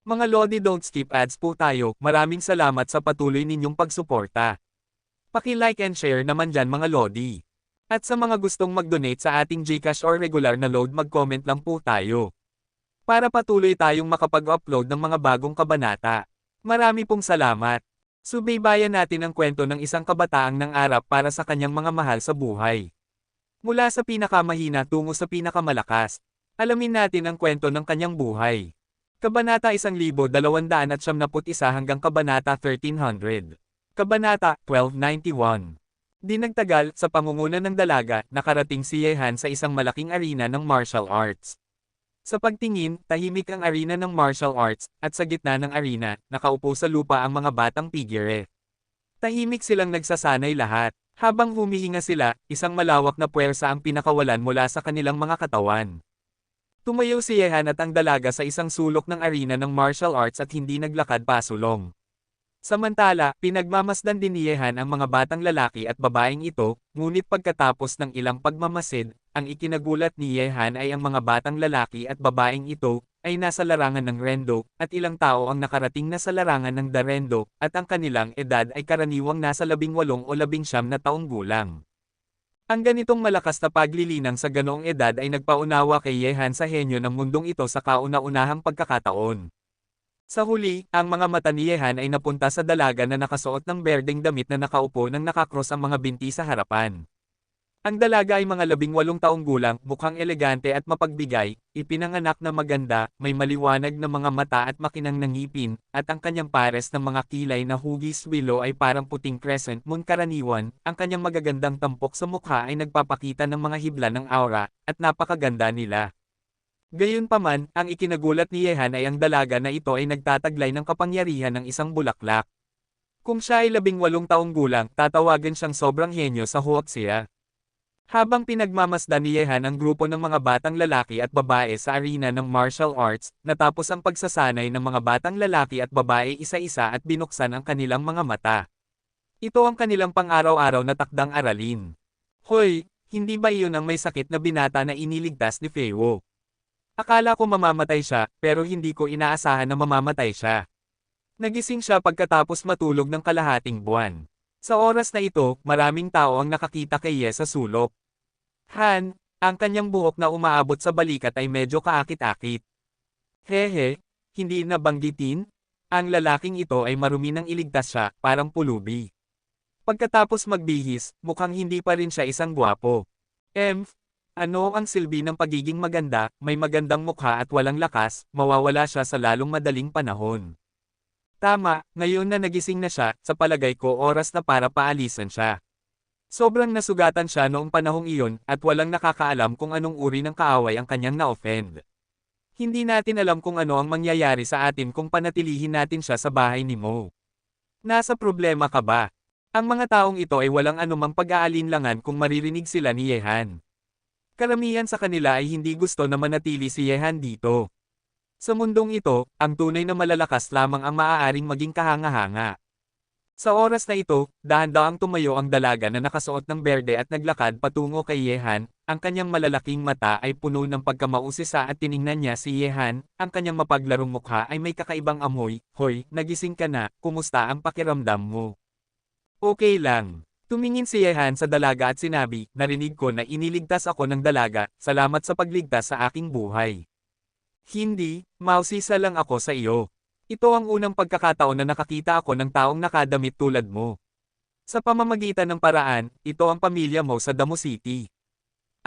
Mga Lodi, don't skip ads po tayo, maraming salamat sa patuloy ninyong pagsuporta. Paki-like and share naman dyan mga Lodi. At sa mga gustong mag-donate sa ating GCash or regular na load, mag-comment lang po tayo. Para patuloy tayong makapag-upload ng mga bagong kabanata. Marami pong salamat. Subaybayan natin ang kwento ng isang kabataang nangarap para sa kanyang mga mahal sa buhay. Mula sa pinakamahina tungo sa pinakamalakas. Alamin natin ang kwento ng kanyang buhay. Kabanata 1291 hanggang Kabanata 1300. Kabanata 1291. Di nagtagal, sa pangunguna ng dalaga, nakarating si Yehan sa isang malaking arena ng martial arts. Sa pagtingin, tahimik ang arena ng martial arts, at sa gitna ng arena, nakaupo sa lupa ang mga batang pigire. Tahimik silang nagsasanay lahat. Habang humihinga sila, isang malawak na puwersa ang pinakawalan mula sa kanilang mga katawan. Tumayo si Yehan at ang dalaga sa isang sulok ng arena ng martial arts at hindi naglakad pasulong. Samantala, pinagmamasdan din ni Yehan ang mga batang lalaki at babaeng ito, ngunit pagkatapos ng ilang pagmamasid, ang ikinagulat ni Yehan ay ang mga batang lalaki at babaeng ito, ay nasa larangan ng Rendo, at ilang tao ang nakarating na sa larangan ng Darendo, at ang kanilang edad ay karaniwang nasa 18 o 19 na taong gulang. Ang ganitong malakas na paglilinang sa ganoong edad ay nagpaunawa kay Yehan sa henyo ng mundong ito sa kauna-unahang pagkakataon. Sa huli, ang mga mata ni Yehan ay napunta sa dalaga na nakasuot ng berdeng damit na nakaupo nang nakakross ang mga binti sa harapan. Ang dalaga ay mga 18 taong gulang, mukhang elegante at mapagbigay, ipinanganak na maganda, may maliwanag na mga mata at makinang na ngipin, at ang kanyang pares ng mga kilay na hugis willow ay parang puting crescent moon karaniwan, ang kanyang magagandang tampok sa mukha ay nagpapakita ng mga hibla ng aura, at napakaganda nila. Gayunpaman, ang ikinagulat ni Yehan ay ang dalaga na ito ay nagtataglay ng kapangyarihan ng isang bulaklak. Kung siya ay 18 taong gulang, tatawagan siyang sobrang henyo sa huwaksya. Habang pinagmamasdan ni Yehan ang grupo ng mga batang lalaki at babae sa arena ng martial arts, natapos ang pagsasanay ng mga batang lalaki at babae isa-isa at binuksan ang kanilang mga mata. Ito ang kanilang pang-araw-araw na takdang aralin. Hoy, hindi ba iyon ang may sakit na binata na iniligtas ni Feo? Akala ko mamamatay siya, pero hindi ko inaasahan na mamamatay siya. Nagising siya pagkatapos matulog ng kalahating buwan. Sa oras na ito, maraming tao ang nakakita kay Ye sa sulok. Han, ang kanyang buhok na umaabot sa balikat ay medyo kaakit-akit. Hehe, hindi nabanggitin? Ang lalaking ito ay marumi nang iligtas siya, parang pulubi. Pagkatapos magbihis, mukhang hindi pa rin siya isang gwapo. Ano ang silbi ng pagiging maganda, may magandang mukha at walang lakas, mawawala siya sa lalong madaling panahon. Tama, ngayon na nagising na siya, sa palagay ko oras na para paalisan siya. Sobrang nasugatan siya noong panahong iyon, at walang nakakaalam kung anong uri ng kaaway ang kanyang na-offend. Hindi natin alam kung ano ang mangyayari sa atin kung panatilihin natin siya sa bahay ni Mo. Nasa problema ka ba? Ang mga taong ito ay walang anumang pag-aalinlangan kung maririnig sila ni Yehan. Karamihan sa kanila ay hindi gusto na manatili si Yehan dito. Sa mundong ito, ang tunay na malalakas lamang ang maaaring maging kahanga-hanga. Sa oras na ito, dahan-dahang tumayo ang dalaga na nakasuot ng berde at naglakad patungo kay Yehan, ang kanyang malalaking mata ay puno ng pagkamausisa at tiningnan niya si Yehan, ang kanyang mapaglarong mukha ay may kakaibang amoy. Hoy, nagising ka na, kumusta ang pakiramdam mo? Okay lang. Tumingin si Yehan sa dalaga at sinabi, narinig ko na iniligtas ako ng dalaga, salamat sa pagligtas sa aking buhay. Hindi, mausisa lang ako sa iyo. Ito ang unang pagkakataon na nakakita ako ng taong nakadamit tulad mo. Sa pamamagitan ng paraan, ito ang pamilya mo sa Damo City.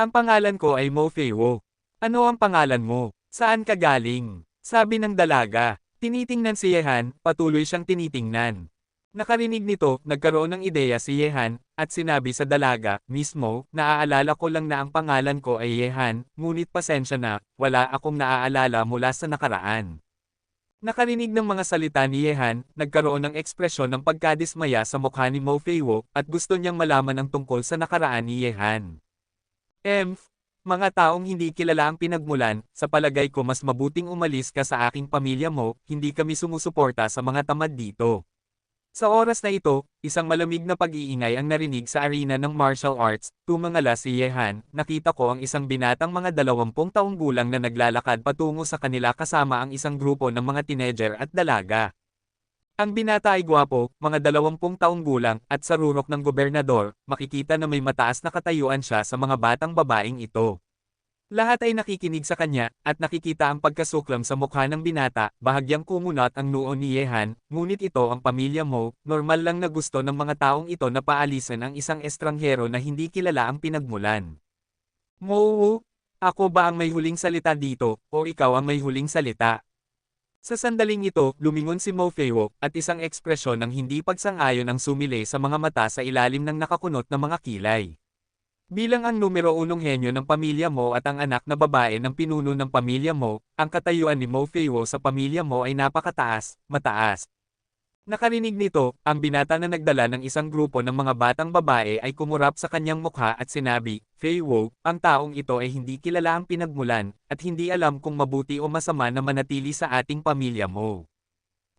Ang pangalan ko ay Mo Feo. Ano ang pangalan mo? Saan ka galing? Sabi ng dalaga. Tinitingnan si Yehan, patuloy siyang tinitingnan. Nakarinig nito, nagkaroon ng ideya si Yehan, at sinabi sa dalaga, mismo, naaalala ko lang na ang pangalan ko ay Yehan, ngunit pasensya na, wala akong naaalala mula sa nakaraan. Nakarinig ng mga salita ni Yehan, nagkaroon ng ekspresyon ng pagkadismaya sa mukha ni Mo Feiwo, at gusto niyang malaman ang tungkol sa nakaraan ni Yehan. Mga taong hindi kilala ang pinagmulan, sa palagay ko mas mabuting umalis ka sa aking pamilya mo, hindi kami sumusuporta sa mga tamad dito. Sa oras na ito, isang malamig na pag-iingay ang narinig sa arena ng martial arts. Tumangala si Yehan, nakita ko ang isang binatang mga 20 taong gulang na naglalakad patungo sa kanila kasama ang isang grupo ng mga teenager at dalaga. Ang binata ay gwapo, mga 20 taong gulang, at sa rurok ng gobernador, makikita na may mataas na katayuan siya sa mga batang babaeng ito. Lahat ay nakikinig sa kanya, at nakikita ang pagkasuklam sa mukha ng binata, bahagyang kumunat ang noo ni Yehan, ngunit ito ang pamilya mo, normal lang na gusto ng mga taong ito na paalisin ang isang estranghero na hindi kilala ang pinagmulan. Mo, ako ba ang may huling salita dito, o ikaw ang may huling salita? Sa sandaling ito, lumingon si Mo Feiwo, at isang ekspresyon ng hindi pagsang-ayon ang sumilay sa mga mata sa ilalim ng nakakunot na mga kilay. Bilang ang numero unong henyo ng pamilya mo at ang anak na babae ng pinuno ng pamilya mo, ang katayuan ni Mo Feiwo sa pamilya mo ay napakataas, mataas. Nakarinig nito, ang binata na nagdala ng isang grupo ng mga batang babae ay kumurap sa kanyang mukha at sinabi, Feiwo, ang taong ito ay hindi kilala ang pinagmulan, at hindi alam kung mabuti o masama na manatili sa ating pamilya mo.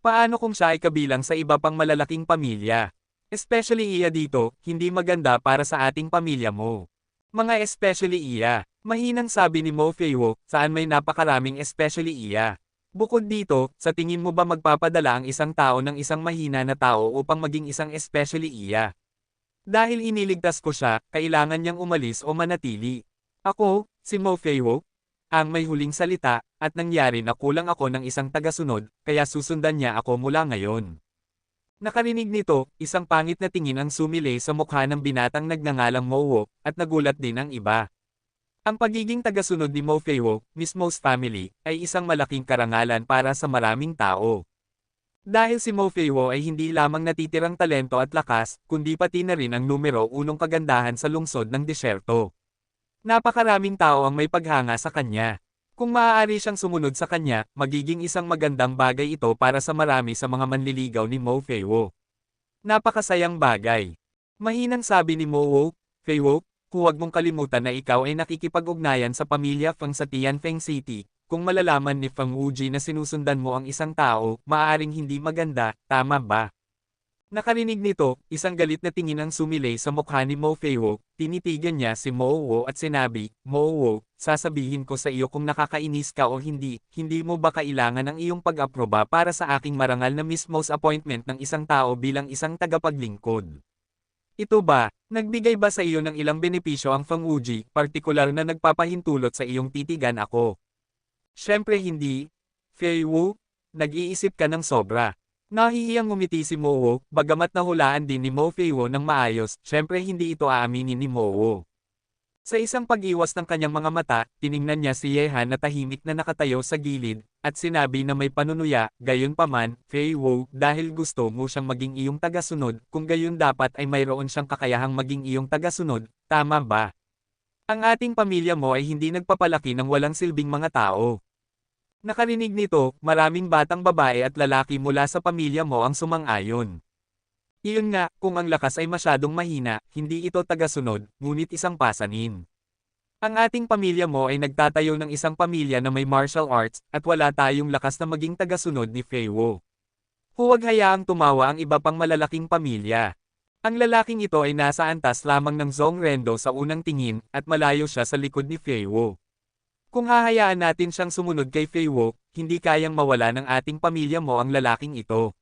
Paano kung siya ay kabilang sa iba pang malalaking pamilya? Especially iya dito, hindi maganda para sa ating pamilya mo. Mga especially iya, mahinang sabi ni Mo Feiwo, saan may napakaraming especially iya. Bukod dito, sa tingin mo ba magpapadala ang isang tao ng isang mahina na tao upang maging isang especially iya? Dahil iniligtas ko siya, kailangan niyang umalis o manatili. Ako, si Mo Feiwo, ang may huling salita, at nangyari na kulang ako ng isang tagasunod, kaya susundan niya ako mula ngayon. Nakarinig nito, isang pangit na tingin ang sumilay sa mukha ng binatang nagngangalang Mowo, at nagulat din ang iba. Ang pagiging tagasunod ni Mo Feiwo, Miss Mo's family, ay isang malaking karangalan para sa maraming tao. Dahil si Mo Feiwo ay hindi lamang natitirang talento at lakas, kundi pati na rin ang numero unong kagandahan sa lungsod ng disyerto. Napakaraming tao ang may paghanga sa kanya. Kung maaari siyang sumunod sa kanya, magiging isang magandang bagay ito para sa marami sa mga manliligaw ni Mo Feiwo. Napakasayang bagay. Mahinang sabi ni Mo Feiwo, huwag mong kalimutan na ikaw ay nakikipag-ugnayan sa pamilya Feng sa Tianfeng City. Kung malalaman ni Feng Wuji na sinusundan mo ang isang tao, maaaring hindi maganda, tama ba? Nakarinig nito, isang galit na tingin ang sumilay sa mukha ni Mo Feiwo, tinitigan niya si Mo at sinabi, Mo, sasabihin ko sa iyo kung nakakainis ka o hindi, hindi mo ba kailangan ang iyong pag-aproba para sa aking marangal na Miss Mo's appointment ng isang tao bilang isang tagapaglingkod? Ito ba, nagbigay ba sa iyo ng ilang benepisyo ang Feng Wuji, partikular na nagpapahintulot sa iyong titigan ako? Siyempre hindi, Feiwo, nag-iisip ka ng sobra. Nahihiyang ngumiti si Mo, bagamat nahulaan din ni Mo Feiwo ng maayos, syempre hindi ito aaminin ni Mo. Sa isang pag-iwas ng kanyang mga mata, tiningnan niya si Yehan na tahimik na nakatayo sa gilid, at sinabi na may panunuya, gayunpaman, Feiwo, dahil gusto mo siyang maging iyong tagasunod, kung gayon dapat ay mayroon siyang kakayahang maging iyong tagasunod, tama ba? Ang ating pamilya mo ay hindi nagpapalaki ng walang silbing mga tao. Nakarinig nito, maraming batang babae at lalaki mula sa pamilya mo ang sumang-ayon. Iyon nga, kung ang lakas ay masyadong mahina, hindi ito tagasunod, ngunit isang pasanin. Ang ating pamilya mo ay nagtatayo ng isang pamilya na may martial arts, at wala tayong lakas na maging tagasunod ni Feiwo. Huwag hayaang tumawa ang iba pang malalaking pamilya. Ang lalaking ito ay nasa antas lamang ng Zongrendo sa unang tingin, at malayo siya sa likod ni Feiwo. Kung hahayaan natin siyang sumunod kay Feiwo, hindi kayang mawala ng ating pamilya mo ang lalaking ito.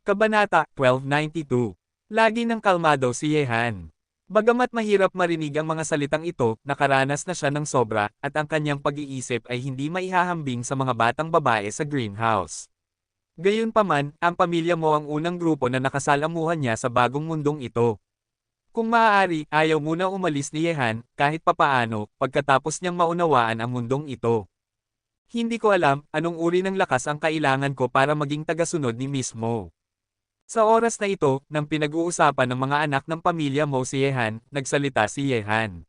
Kabanata 1292. Lagi ng kalmado si Yehan. Bagamat mahirap marinig ang mga salitang ito, nakaranas na siya ng sobra, at ang kanyang pag-iisip ay hindi maihahambing sa mga batang babae sa greenhouse. Gayunpaman, ang pamilya mo ang unang grupo na nakasalamuhan niya sa bagong mundong ito. Kung maaari, ayaw muna umalis ni Yehan, kahit papaano, pagkatapos niyang maunawaan ang mundong ito. Hindi ko alam, anong uri ng lakas ang kailangan ko para maging tagasunod ni Miss Mo. Sa oras na ito, nang pinag-uusapan ng mga anak ng pamilya mo si Yehan, nagsalita si Yehan.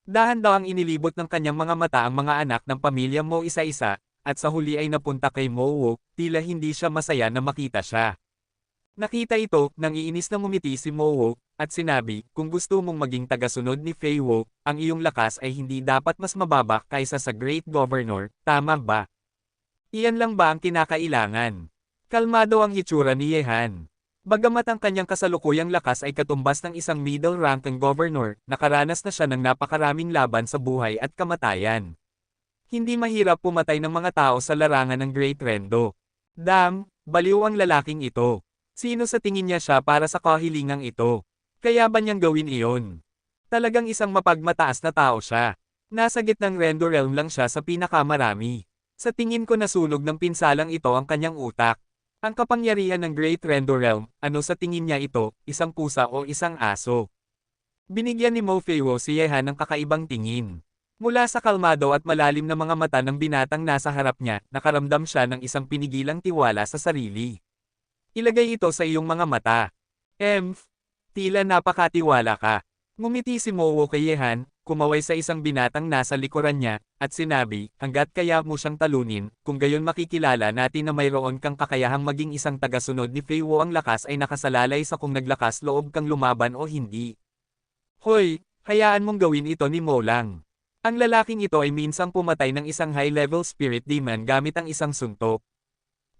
Dahan-dahang inilibot ng kanyang mga mata ang mga anak ng pamilya mo isa-isa, at sa huli ay napunta kay Mo, tila hindi siya masaya na makita siya. Nakita ito, nang iinis na ngumiti si Mo, at sinabi, kung gusto mong maging tagasunod ni Feiwo, ang iyong lakas ay hindi dapat mas mababa kaysa sa Great Governor, tama ba? Iyan lang ba ang kinakailangan? Kalmado ang hitsura ni Yehan. Bagamat ang kanyang kasalukuyang lakas ay katumbas ng isang middle-ranking governor, nakaranas na siya ng napakaraming laban sa buhay at kamatayan. Hindi mahirap pumatay ng mga tao sa larangan ng Great Rendo. Damn, baliw ang lalaking ito. Sino sa tingin niya siya para sa kahilingang ito? Kaya ba niyang gawin iyon? Talagang isang mapagmataas na tao siya. Nasa gitnang Rendo realm lang siya sa pinakamarami. Sa tingin ko nasunog ng pinsalang ito ang kanyang utak. Ang kapangyarihan ng Great Rendo Realm, ano sa tingin niya ito, isang pusa o isang aso? Binigyan ni Mo Feiwo si Yehan ng kakaibang tingin. Mula sa kalmado at malalim na mga mata ng binatang nasa harap niya, nakaramdam siya ng isang pinigilang tiwala sa sarili. Ilagay ito sa iyong mga mata. Tila napakatiwala ka. Ngumiti si Mowo kay Yehan, kumaway sa isang binatang nasa likuran niya, at sinabi, hanggat kaya mo siyang talunin, kung gayon makikilala natin na mayroon kang kakayahang maging isang tagasunod ni Feiwo. Ang lakas ay nakasalalay sa kung naglakas loob kang lumaban o hindi. Hoy, hayaan mong gawin ito ni Mo lang. Ang lalaking ito ay minsang pumatay ng isang high-level spirit demon gamit ang isang suntok.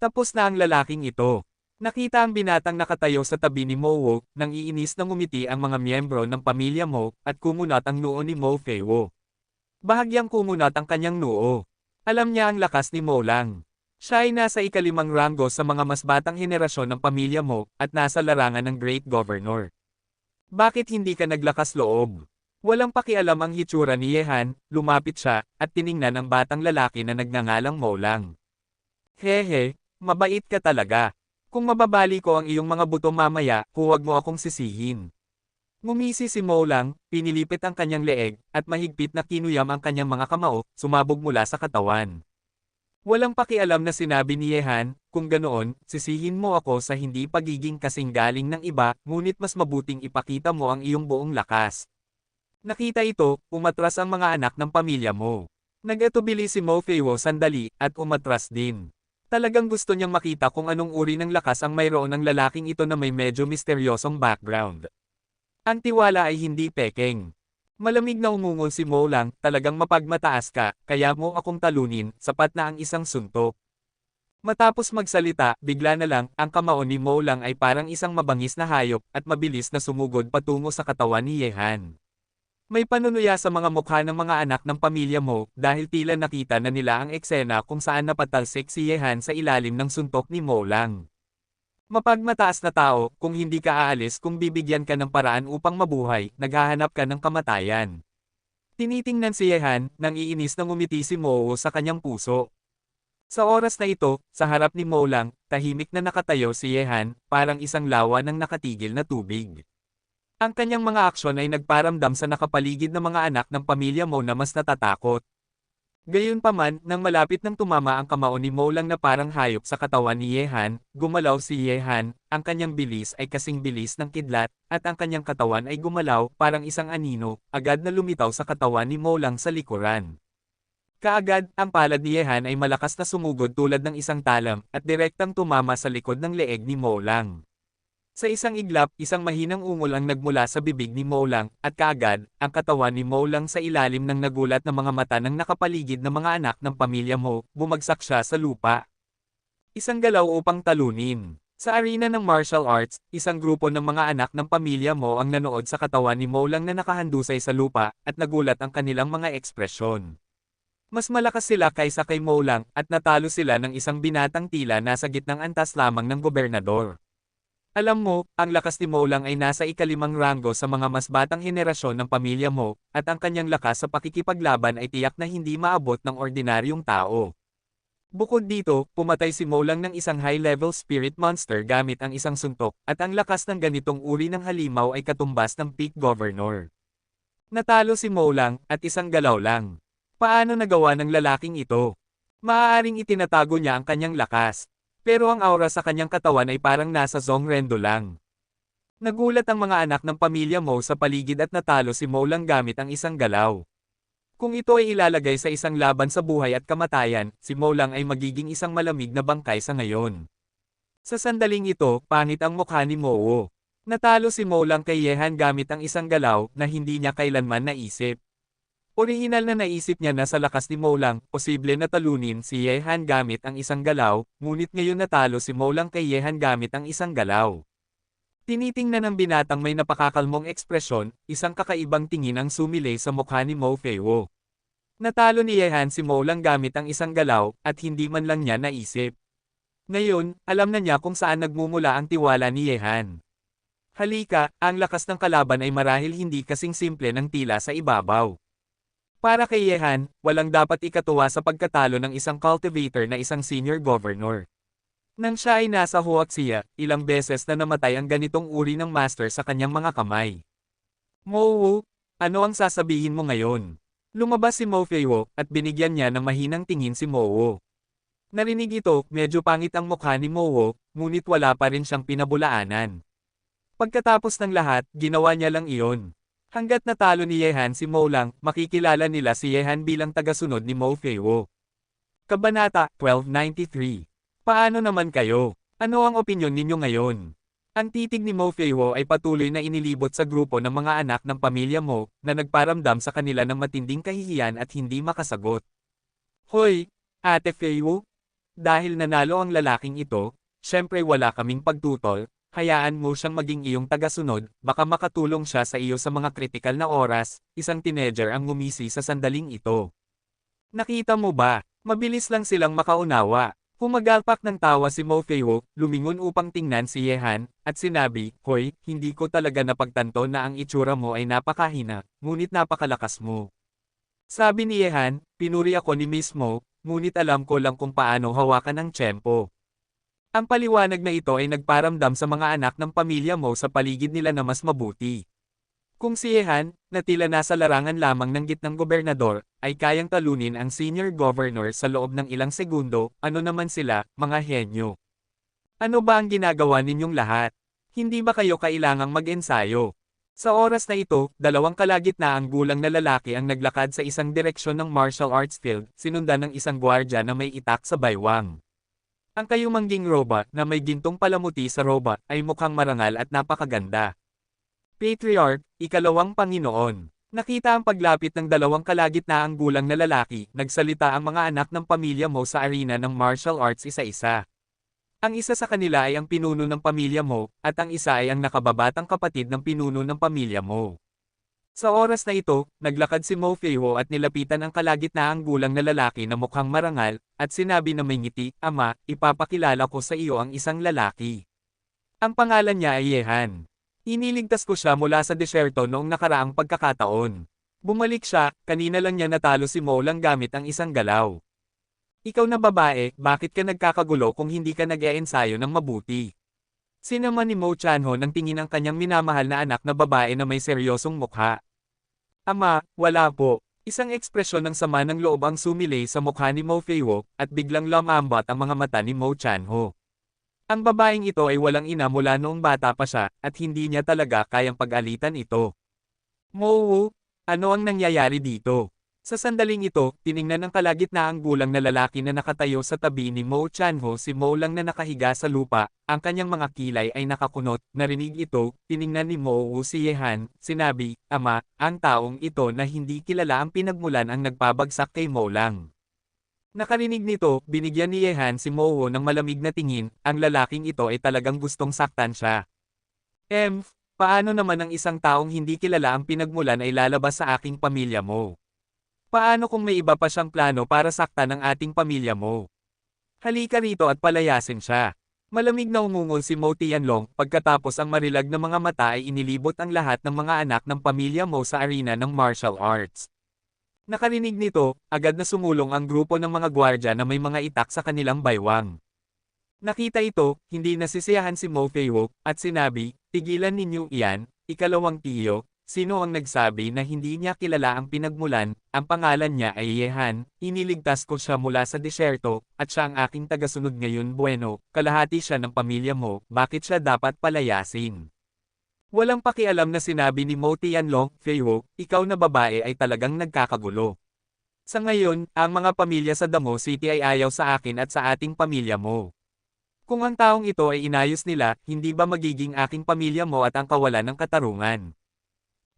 Tapos na ang lalaking ito. Nakita ang binatang nakatayo sa tabi ni Mo, nang iinis na ngumiti ang mga miyembro ng pamilya Mo, at kumunat ang noo ni Mo Feiwo. Bahagyang kumunat ang kanyang noo. Alam niya ang lakas ni Mo lang. Siya ay nasa ikalimang ranggo sa mga mas batang henerasyon ng pamilya Mo, at nasa larangan ng Great Governor. Bakit hindi ka naglakas loob? Walang pakialam ang hitsura ni Yehan, lumapit siya, at tiningnan ang batang lalaki na nagngangalang Mo lang. Hehe, mabait ka talaga. Kung mababali ko ang iyong mga buto mamaya, huwag mo akong sisihin. Ngumisi si Mo lang, pinilipit ang kanyang leeg, at mahigpit na kinuyam ang kanyang mga kamao, sumabog mula sa katawan. Walang pakialam na sinabi ni Yehan, kung ganoon, sisihin mo ako sa hindi pagiging kasing galing ng iba, ngunit mas mabuting ipakita mo ang iyong buong lakas. Nakita ito, umatras ang mga anak ng pamilya mo. Nag-atubili si Mo Feiwo sandali, at umatras din. Talagang gusto niyang makita kung anong uri ng lakas ang mayroon ng lalaking ito na may medyo misteryosong background. Ang tiwala ay hindi pekeng. Malamig na umungol si Mo lang, talagang mapagmataas ka, kaya mo akong talunin, sapat na ang isang suntok. Matapos magsalita, bigla na lang, ang kamao ni Mo lang ay parang isang mabangis na hayop, at mabilis na sumugod patungo sa katawan ni Yehan. May panunuya sa mga mukha ng mga anak ng pamilya Mo, dahil tila nakita na nila ang eksena kung saan napatalsik si Yehan sa ilalim ng suntok ni Mo lang. Mapagmataas na tao, kung hindi ka aalis kung bibigyan ka ng paraan upang mabuhay, naghahanap ka ng kamatayan. Tinitingnan si Yehan, nang iinis na ngumiti si Mo sa kanyang puso. Sa oras na ito, sa harap ni Mo lang, tahimik na nakatayo si Yehan, parang isang lawa ng nakatigil na tubig. Ang kanyang mga aksyon ay nagparamdam sa nakapaligid na mga anak ng pamilya Mo na mas natatakot. Gayunpaman, nang malapit nang tumama ang kamao ni Mo lang na parang hayop sa katawan ni Yehan, gumalaw si Yehan, ang kanyang bilis ay kasing bilis ng kidlat, at ang kanyang katawan ay gumalaw, parang isang anino, agad na lumitaw sa katawan ni Mo lang sa likuran. Kaagad, ang palad ni Yehan ay malakas na sumugod tulad ng isang talam, at direktang tumama sa likod ng leeg ni Mo lang. Sa isang iglap, isang mahinang ungol ang nagmula sa bibig ni Mo lang, at kaagad, ang katawan ni Mo lang sa ilalim ng nagulat na mga mata ng nakapaligid na mga anak ng pamilya Mo, bumagsak siya sa lupa. Isang galaw upang talunin. Sa arena ng martial arts, isang grupo ng mga anak ng pamilya Mo ang nanood sa katawan ni Mo lang na nakahandusay sa lupa, at nagulat ang kanilang mga ekspresyon. Mas malakas sila kaysa kay Mo lang, at natalo sila ng isang binatang tila nasa gitnang antas lamang ng gobernador. Alam mo, ang lakas ni Mo lang ay nasa ikalimang ranggo sa mga mas batang henerasyon ng pamilya Mo, at ang kanyang lakas sa pakikipaglaban ay tiyak na hindi maabot ng ordinaryong tao. Bukod dito, pumatay si Mo lang ng isang high-level spirit monster gamit ang isang suntok, at ang lakas ng ganitong uri ng halimaw ay katumbas ng peak governor. Natalo si Mo lang, at isang galaw lang. Paano nagawa ng lalaking ito? Maaaring itinatago niya ang kanyang lakas. Pero ang aura sa kanyang katawan ay parang nasa Zongrendo lang. Nagulat ang mga anak ng pamilya Mo sa paligid at natalo si Mo lang gamit ang isang galaw. Kung ito ay ilalagay sa isang laban sa buhay at kamatayan, si Mo lang ay magiging isang malamig na bangkay sa ngayon. Sa sandaling ito, pangit ang mukha ni Mo. Natalo si Mo lang kay Yehan gamit ang isang galaw na hindi niya kailanman naisip. Orihinal na naisip niya na sa lakas ni Mo lang, posible na talunin si Yehan gamit ang isang galaw, ngunit ngayon natalo si Mo lang kay Yehan gamit ang isang galaw. Tinitingnan ng binatang may napakakalmong ekspresyon, isang kakaibang tingin ang sumilay sa mukha ni Mo Feiwo. Natalo ni Yehan si Mo lang gamit ang isang galaw, at hindi man lang niya naisip. Ngayon, alam na niya kung saan nagmumula ang tiwala ni Yehan. Halika, ang lakas ng kalaban ay marahil hindi kasing simple ng tila sa ibabaw. Para kay Yehan, walang dapat ikatuwa sa pagkatalo ng isang cultivator na isang senior governor. Nang siya ay nasa Huaxia, ilang beses na namatay ang ganitong uri ng master sa kanyang mga kamay. Mo, ano ang sasabihin mo ngayon? Lumabas si Mo Feiwo, at binigyan niya ng mahinang tingin si Mo. Narinig ito, medyo pangit ang mukha ni Mo, ngunit wala pa rin siyang pinabulaanan. Pagkatapos ng lahat, ginawa niya lang iyon. Hanggat natalo ni Yehan si Mo lang, makikilala nila si Yehan bilang tagasunod ni Mo Feiwo. Kabanata 1293. Paano naman kayo? Ano ang opinyon ninyo ngayon? Ang titig ni Mo Feiwo ay patuloy na inilibot sa grupo ng mga anak ng pamilya Mo, na nagparamdam sa kanila ng matinding kahihiyan at hindi makasagot. Hoy, Ate Feiwo? Dahil nanalo ang lalaking ito, syempre wala kaming pagtutol, hayaan mo siyang maging iyong tagasunod, baka makatulong siya sa iyo sa mga kritikal na oras, isang teenager ang ngumisi sa sandaling ito. Nakita mo ba? Mabilis lang silang makaunawa. Humagalpak ng tawa si Mo Feiwo, lumingon upang tingnan si Yehan, at sinabi, Hoy, hindi ko talaga napagtanto na ang itsura mo ay napakahina, ngunit napakalakas mo. Sabi ni Yehan, pinuri ako ni Miss Mo, ngunit alam ko lang kung paano hawakan ang tiyempo. Ang paliwanag na ito ay nagparamdam sa mga anak ng pamilya Mo sa paligid nila na mas mabuti. Kung si Yehan, na tila nasa larangan lamang ng gitnang gobernador, ay kayang talunin ang senior governor sa loob ng ilang segundo, ano naman sila, mga henyo. Ano ba ang ginagawa ninyong lahat? Hindi ba kayo kailangang mag-ensayo? Sa oras na ito, dalawang kalagitnaang gulang na lalaki ang naglakad sa isang direksyon ng martial arts field, sinundan ng isang gwardya na may itak sa baywang. Ang kayumangging robot na may gintong palamuti sa robot ay mukhang marangal at napakaganda. Patriarch, ikalawang Panginoon. Nakita ang paglapit ng dalawang kalagitnaang gulang na lalaki, nagsalita ang mga anak ng pamilya Mo sa arena ng martial arts isa-isa. Ang isa sa kanila ay ang pinuno ng pamilya Mo, at ang isa ay ang nakababatang kapatid ng pinuno ng pamilya Mo. Sa oras na ito, naglakad si Mo Feiwo at nilapitan ang kalagitnaang gulang na lalaki na mukhang marangal, at sinabi na may ngiti, Ama, ipapakilala ko sa iyo ang isang lalaki. Ang pangalan niya ay Yehan. Iniligtas ko siya mula sa desyerto noong nakaraang pagkakataon. Bumalik siya, kanina lang niya natalo si Mo lang gamit ang isang galaw. Ikaw na babae, bakit ka nagkakagulo kung hindi ka nag-e-ensayo ng mabuti? Sinaman ni Mo Chanho nang tingin ang kanyang minamahal na anak na babae na may seryosong mukha. Ama, wala po. Isang ekspresyon ng sama ng loob ang sumilay sa mukha ni Mo Feiwo, at biglang lumambot ang mga mata ni Mo Chanho. Ang babaeng ito ay walang ina mula noong bata pa siya, at hindi niya talaga kayang pag-alitan ito. Mo, ano ang nangyayari dito? Sa sandaling ito, tiningnan ng kalagitnaang gulang na lalaki na nakatayo sa tabi ni Mo Chanho si Mo lang na nakahiga sa lupa, ang kanyang mga kilay ay nakakunot, narinig ito, tiningnan ni Mo si Yehan, sinabi, Ama, ang taong ito na hindi kilala ang pinagmulan ang nagpabagsak kay Mo lang. Nakarinig nito, binigyan ni Yehan si Mo ng malamig na tingin, ang lalaking ito ay talagang gustong saktan siya. Paano naman ang isang taong hindi kilala ang pinagmulan ay lalabas sa aking pamilya mo? Paano kung may iba pa siyang plano para saktan ang ating pamilya mo? Halika rito at palayasin siya. Malamig na umungol si Mo Tianlong, pagkatapos ang marilag na mga mata ay inilibot ang lahat ng mga anak ng pamilya Mo sa arena ng martial arts. Nakarinig nito, agad na sumulong ang grupo ng mga gwardya na may mga itak sa kanilang baywang. Nakita ito, hindi nasisiyahan si Mo Feiwo, at sinabi, tigilan ninyo iyan, ikalawang tiyo, sino ang nagsabi na hindi niya kilala ang pinagmulan, ang pangalan niya ay Yehan, iniligtas ko siya mula sa desyerto, at siya ang aking tagasunod ngayon bueno, kalahati siya ng pamilya Mo, bakit siya dapat palayasin? Walang pakialam na sinabi ni Mo Tianlong, Feiwo, ikaw na babae ay talagang nagkakagulo. Sa ngayon, ang mga pamilya sa Damo City ay ayaw sa akin at sa ating pamilya mo. Kung ang taong ito ay inayos nila, hindi ba magiging aking pamilya mo at ang kawalan ng katarungan?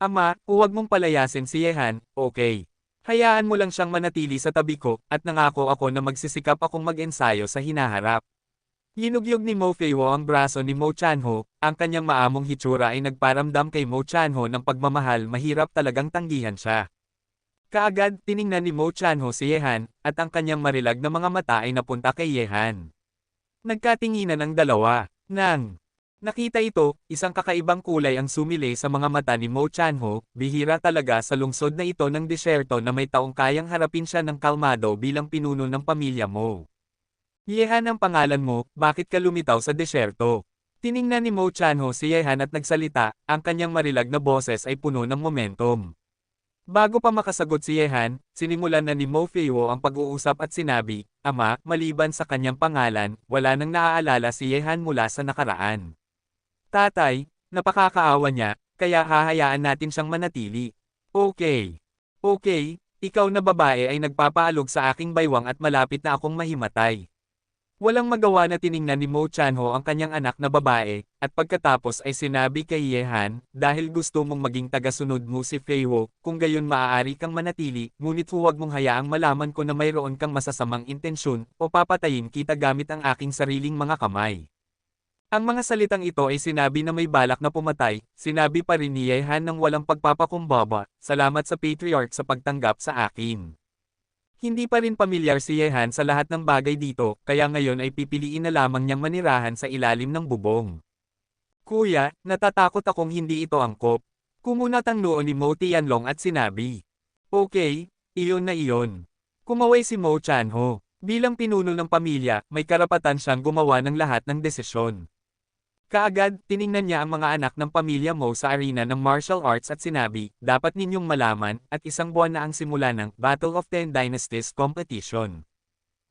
Ama, huwag mong palayasin si Yehan, okay. Hayaan mo lang siyang manatili sa tabi ko, at nangako ako na magsisikap akong mag-ensayo sa hinaharap. Hinugyog ni Mo Feiwo ang braso ni Mo Chanho, ang kanyang maamong hitsura ay nagparamdam kay Mo Chanho ng pagmamahal, mahirap talagang tanggihan siya. Kaagad, tiningnan ni Mo Chanho si Yehan, at ang kanyang marilag na mga mata ay napunta kay Yehan. Nagkatinginan ang dalawa. Nang nakita ito, isang kakaibang kulay ang sumilay sa mga mata ni Mo Chanho, bihira talaga sa lungsod na ito ng disyerto na may taong kayang harapin siya ng kalmado bilang pinuno ng pamilya mo. Yehan ang pangalan mo, bakit ka lumitaw sa disyerto? Tiningnan ni Mo Chanho si Yehan at nagsalita, ang kanyang marilag na boses ay puno ng momentum. Bago pa makasagot si Yehan, sinimulan na ni Mo Feiwo ang pag-uusap at sinabi, Ama, maliban sa kanyang pangalan, wala nang naaalala si Yehan mula sa nakaraan. Tatay, napakakaawa niya, kaya hahayaan natin siyang manatili. Okay. Okay, ikaw na babae ay nagpapaalog sa aking baywang at malapit na akong mahimatay. Walang magawa na tiningnan ni Mo Chanho ang kanyang anak na babae, at pagkatapos ay sinabi kay Yehan, dahil gusto mong maging tagasunod mo si Feiwo, kung gayon maaari kang manatili, ngunit huwag mong hayaang malaman ko na mayroon kang masasamang intensyon, o papatayin kita gamit ang aking sariling mga kamay. Ang mga salitang ito ay sinabi na may balak na pumatay, sinabi pa rin ni Yehan ng walang pagpapakumbaba, salamat sa Patriarch sa pagtanggap sa akin. Hindi pa rin pamilyar si Yehan sa lahat ng bagay dito, kaya ngayon ay pipiliin na lamang niyang manirahan sa ilalim ng bubong. Kuya, natatakot akong hindi ito angkop. Kumunat ang noo ni Mo Tianlong at sinabi. Okay, iyon na iyon. Kumaway si Mo Chanho. Bilang pinuno ng pamilya, may karapatan siyang gumawa ng lahat ng desisyon. Kaagad, tiningnan niya ang mga anak ng pamilya Mo sa arena ng martial arts at sinabi, dapat ninyong malaman, at isang buwan na ang simula ng Battle of Ten Dynasties competition.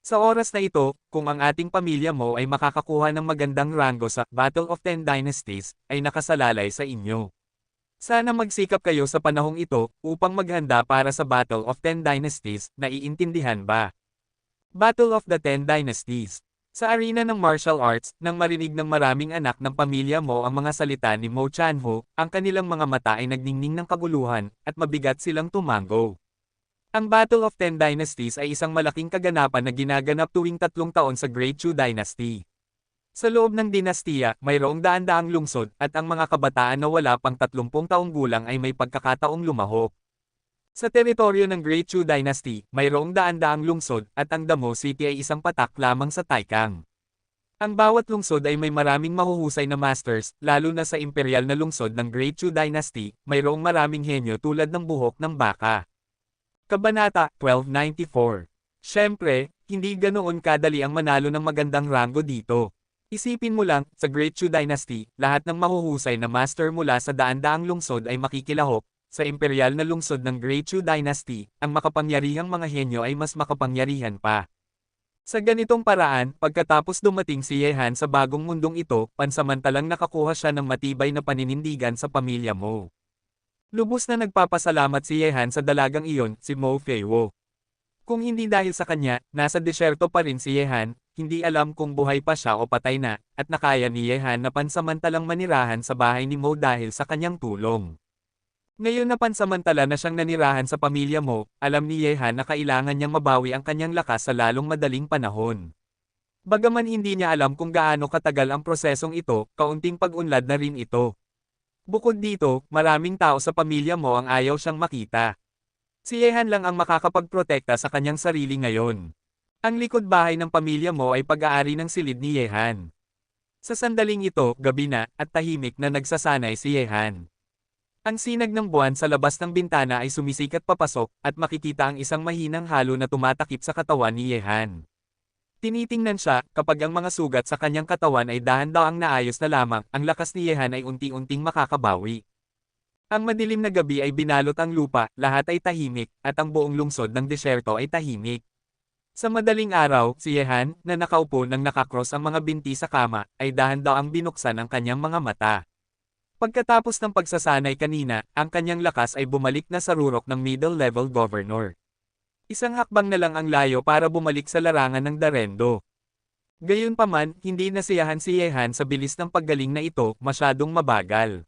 Sa oras na ito, kung ang ating pamilya Mo ay makakakuha ng magandang rango sa Battle of Ten Dynasties, ay nakasalalay sa inyo. Sana magsikap kayo sa panahong ito, upang maghanda para sa Battle of Ten Dynasties, naiintindihan ba? Battle of the Ten Dynasties. Sa arena ng martial arts, nang marinig ng maraming anak ng pamilya Mo ang mga salita ni Mo Chanho, ang kanilang mga mata ay nagningning ng kaguluhan, at mabigat silang tumango. Ang Battle of Ten Dynasties ay isang malaking kaganapan na ginaganap tuwing 3 taon sa Great Chu Dynasty. Sa loob ng dinastiya, mayroong daan-daang lungsod, at ang mga kabataan na wala pang 30 taong gulang ay may pagkakataong lumahok. Sa teritoryo ng Great Chu Dynasty, mayroong daan-daang lungsod, at ang Damo City ay isang patak lamang sa Taikang. Ang bawat lungsod ay may maraming mahuhusay na masters, lalo na sa imperial na lungsod ng Great Chu Dynasty, mayroong maraming henyo tulad ng buhok ng baka. Kabanata 1294. Siyempre, hindi ganoon kadali ang manalo ng magandang rango dito. Isipin mo lang, sa Great Chu Dynasty, lahat ng mahuhusay na master mula sa daan-daang lungsod ay makikilahok. Sa imperial na lungsod ng Great Chu Dynasty, ang makapangyarihang mga henyo ay mas makapangyarihan pa. Sa ganitong paraan, pagkatapos dumating si Yehan sa bagong mundong ito, pansamantalang nakakuha siya ng matibay na paninindigan sa pamilya Mo. Lubos na nagpapasalamat si Yehan sa dalagang iyon, si Mo Feiwo. Kung hindi dahil sa kanya, nasa disyerto pa rin si Yehan, hindi alam kung buhay pa siya o patay na, at nakaya ni Yehan na pansamantalang manirahan sa bahay ni Mo dahil sa kanyang tulong. Ngayon na pansamantala na siyang nanirahan sa pamilya Mo, alam ni Yehan na kailangan niyang mabawi ang kanyang lakas sa lalong madaling panahon. Bagaman hindi niya alam kung gaano katagal ang prosesong ito, kaunting pag-unlad na rin ito. Bukod dito, maraming tao sa pamilya Mo ang ayaw siyang makita. Si Yehan lang ang makakapagprotekta sa kanyang sarili ngayon. Ang likod bahay ng pamilya Mo ay pag-aari ng silid ni Yehan. Sa sandaling ito, gabi na, at tahimik na nagsasanay si Yehan. Ang sinag ng buwan sa labas ng bintana ay sumisikat papasok, at makikita ang isang mahinang halo na tumatakip sa katawan ni Yehan. Tinitingnan siya, kapag ang mga sugat sa kanyang katawan ay dahan-dahang naayos na lamang, ang lakas ni Yehan ay unti-unting makakabawi. Ang madilim na gabi ay binalot ang lupa, lahat ay tahimik, at ang buong lungsod ng disyerto ay tahimik. Sa madaling araw, si Yehan, na nakaupo nang nakakross ang mga binti sa kama, ay dahan-dahang binuksan ang kanyang mga mata. Pagkatapos ng pagsasanay kanina, ang kanyang lakas ay bumalik na sa rurok ng middle-level governor. Isang hakbang na lang ang layo para bumalik sa larangan ng Darendo. Gayunpaman, hindi nasiyahan si Yehan sa bilis ng paggaling na ito, masyadong mabagal.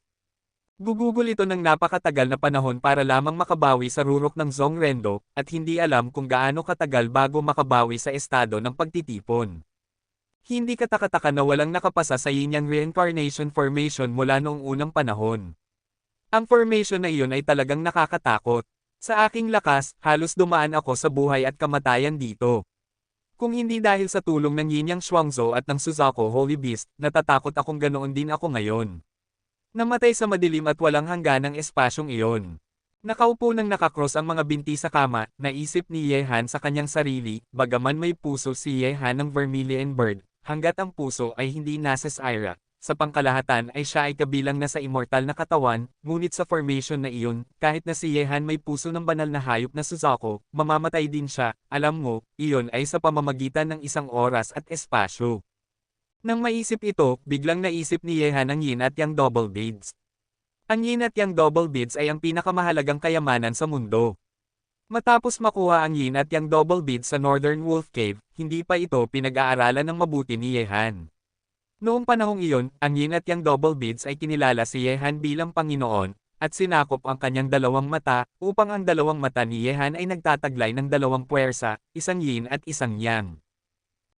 Gugugol ito ng napakatagal na panahon para lamang makabawi sa rurok ng Zongrendo, at hindi alam kung gaano katagal bago makabawi sa estado ng pagtitipon. Hindi katakataka na walang nakapasa sa yin yang reincarnation formation mula noong unang panahon. Ang formation na iyon ay talagang nakakatakot. Sa aking lakas, halos dumaan ako sa buhay at kamatayan dito. Kung hindi dahil sa tulong ng Yin Yang Shuangzhou at ng Suzaku Holy Beast, natatakot akong ganoon din ako ngayon. Namatay sa madilim at walang hangganang espasyong iyon. Nakaupo nang nakakross ang mga binti sa kama, naisip ni Yehan sa kanyang sarili, bagaman may puso si Yehan ng Vermilion Bird, hanggat ang puso ay hindi nasa Syra. Sa pangkalahatan ay siya ay kabilang na sa immortal na katawan, ngunit sa formation na iyon, kahit na si Yehan may puso ng banal na hayop na Suzaku, mamamatay din siya, alam mo, iyon ay sa pamamagitan ng isang oras at espasyo. Nang maisip ito, biglang naisip ni Yehan ang Yin at Yang Double Beads. Ang Yin at Yang Double Beads ay ang pinakamahalagang kayamanan sa mundo. Matapos makuha ang Yin at Yang Double Beads sa Northern Wolf Cave, hindi pa ito pinag-aaralan ng mabuti ni Yehan. Noong panahong iyon, ang Yin at Yang Double Beads ay kinilala si Yehan bilang Panginoon, at sinakop ang kanyang dalawang mata, upang ang dalawang mata ni Yehan ay nagtataglay ng dalawang puwersa, isang Yin at isang Yang.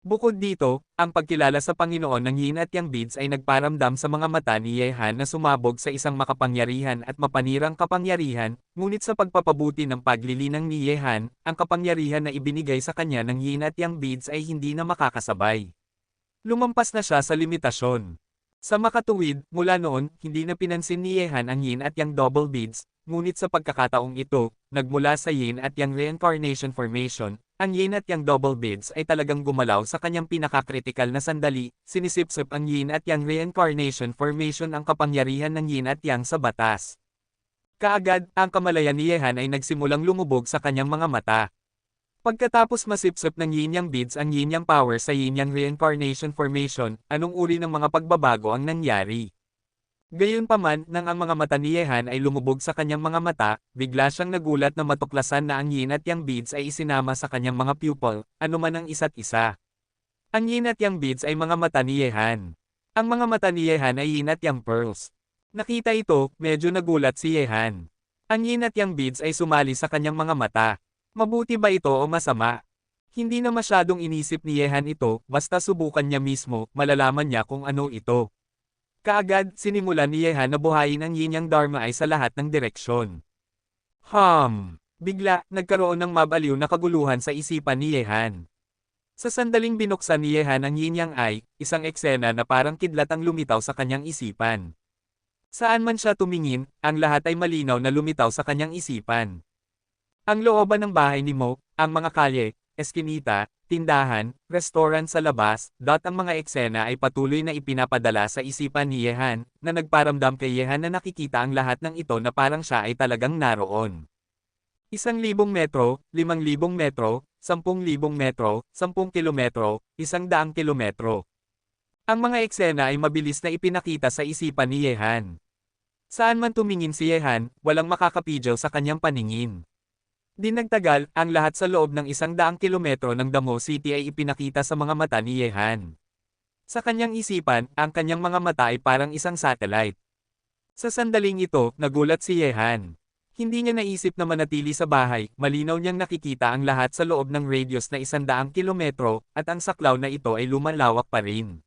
Bukod dito, ang pagkilala sa Panginoon ng Yin at Yang Beads ay nagparamdam sa mga mata ni Yehan na sumabog sa isang makapangyarihan at mapanirang kapangyarihan, ngunit sa pagpapabuti ng paglilinang ni Yehan, ang kapangyarihan na ibinigay sa kanya ng Yin at Yang Beads ay hindi na makakasabay. Lumampas na siya sa limitasyon. Sa makatuwid, mula noon, hindi na pinansin ni Yehan ang Yin at Yang Double Beads, ngunit sa pagkakataong ito, nagmula sa Yin at Yang Reincarnation Formation, ang Yin at Yang Double Beads ay talagang gumalaw sa kanyang pinakakritikal na sandali, sinisipsip ang Yin at Yang Reincarnation Formation ang kapangyarihan ng Yin at Yang sa batas. Kaagad, ang kamalayan ni Yehan ay nagsimulang lumubog sa kanyang mga mata. Pagkatapos masipsip ng Yin Yang Beads ang Yin Yang Power sa Yin Yang Reincarnation Formation, anong uri ng mga pagbabago ang nangyari? Gayunpaman, nang ang mga mata ni Yehan ay lumubog sa kanyang mga mata, bigla siyang nagulat na matuklasan na ang Yin at Yang Beads ay isinama sa kanyang mga pupil, anuman ang isa't isa. Ang Yin at Yang Beads ay mga mata ni Yehan. Ang mga mata ni Yehan ay Yin at Yang Pearls. Nakita ito, medyo nagulat si Yehan. Ang Yin at Yang Beads ay sumali sa kanyang mga mata. Mabuti ba ito o masama? Hindi na masyadong inisip ni Yehan ito, basta subukan niya mismo, malalaman niya kung ano ito. Kaagad, sinimulan ni Yehan na buhayin ang Yin Yang Dharma ay sa lahat ng direksyon. Bigla, nagkaroon ng mabaliw na kaguluhan sa isipan ni Yehan. Sa sandaling binuksan ni Yehan ang Yin Yang ay, isang eksena na parang kidlat ang lumitaw sa kanyang isipan. Saan man siya tumingin, ang lahat ay malinaw na lumitaw sa kanyang isipan. Ang looban ng bahay ni Mo, ang mga kalye, eskinita, tindahan, restaurant sa labas, ang mga eksena ay patuloy na ipinapadala sa isipan ni Yehan, na nagparamdam kay Yehan na nakikita ang lahat ng ito na parang siya ay talagang naroon. 1,000 metro, 5,000 metro, 10,000 metro, 10 kilometro, 100 kilometro. Ang mga eksena ay mabilis na ipinakita sa isipan ni Yehan. Saan man tumingin si Yehan, walang makakapidyaw sa kanyang paningin. Di nagtagal, ang lahat sa loob ng 100 kilometro ng Damo City ay ipinakita sa mga mata ni Yehan. Sa kanyang isipan, ang kanyang mga mata ay parang isang satellite. Sa sandaling ito, nagulat si Yehan. Hindi niya naisip na manatili sa bahay, malinaw niyang nakikita ang lahat sa loob ng radius na 100 kilometro, at ang saklaw na ito ay lumalawak pa rin.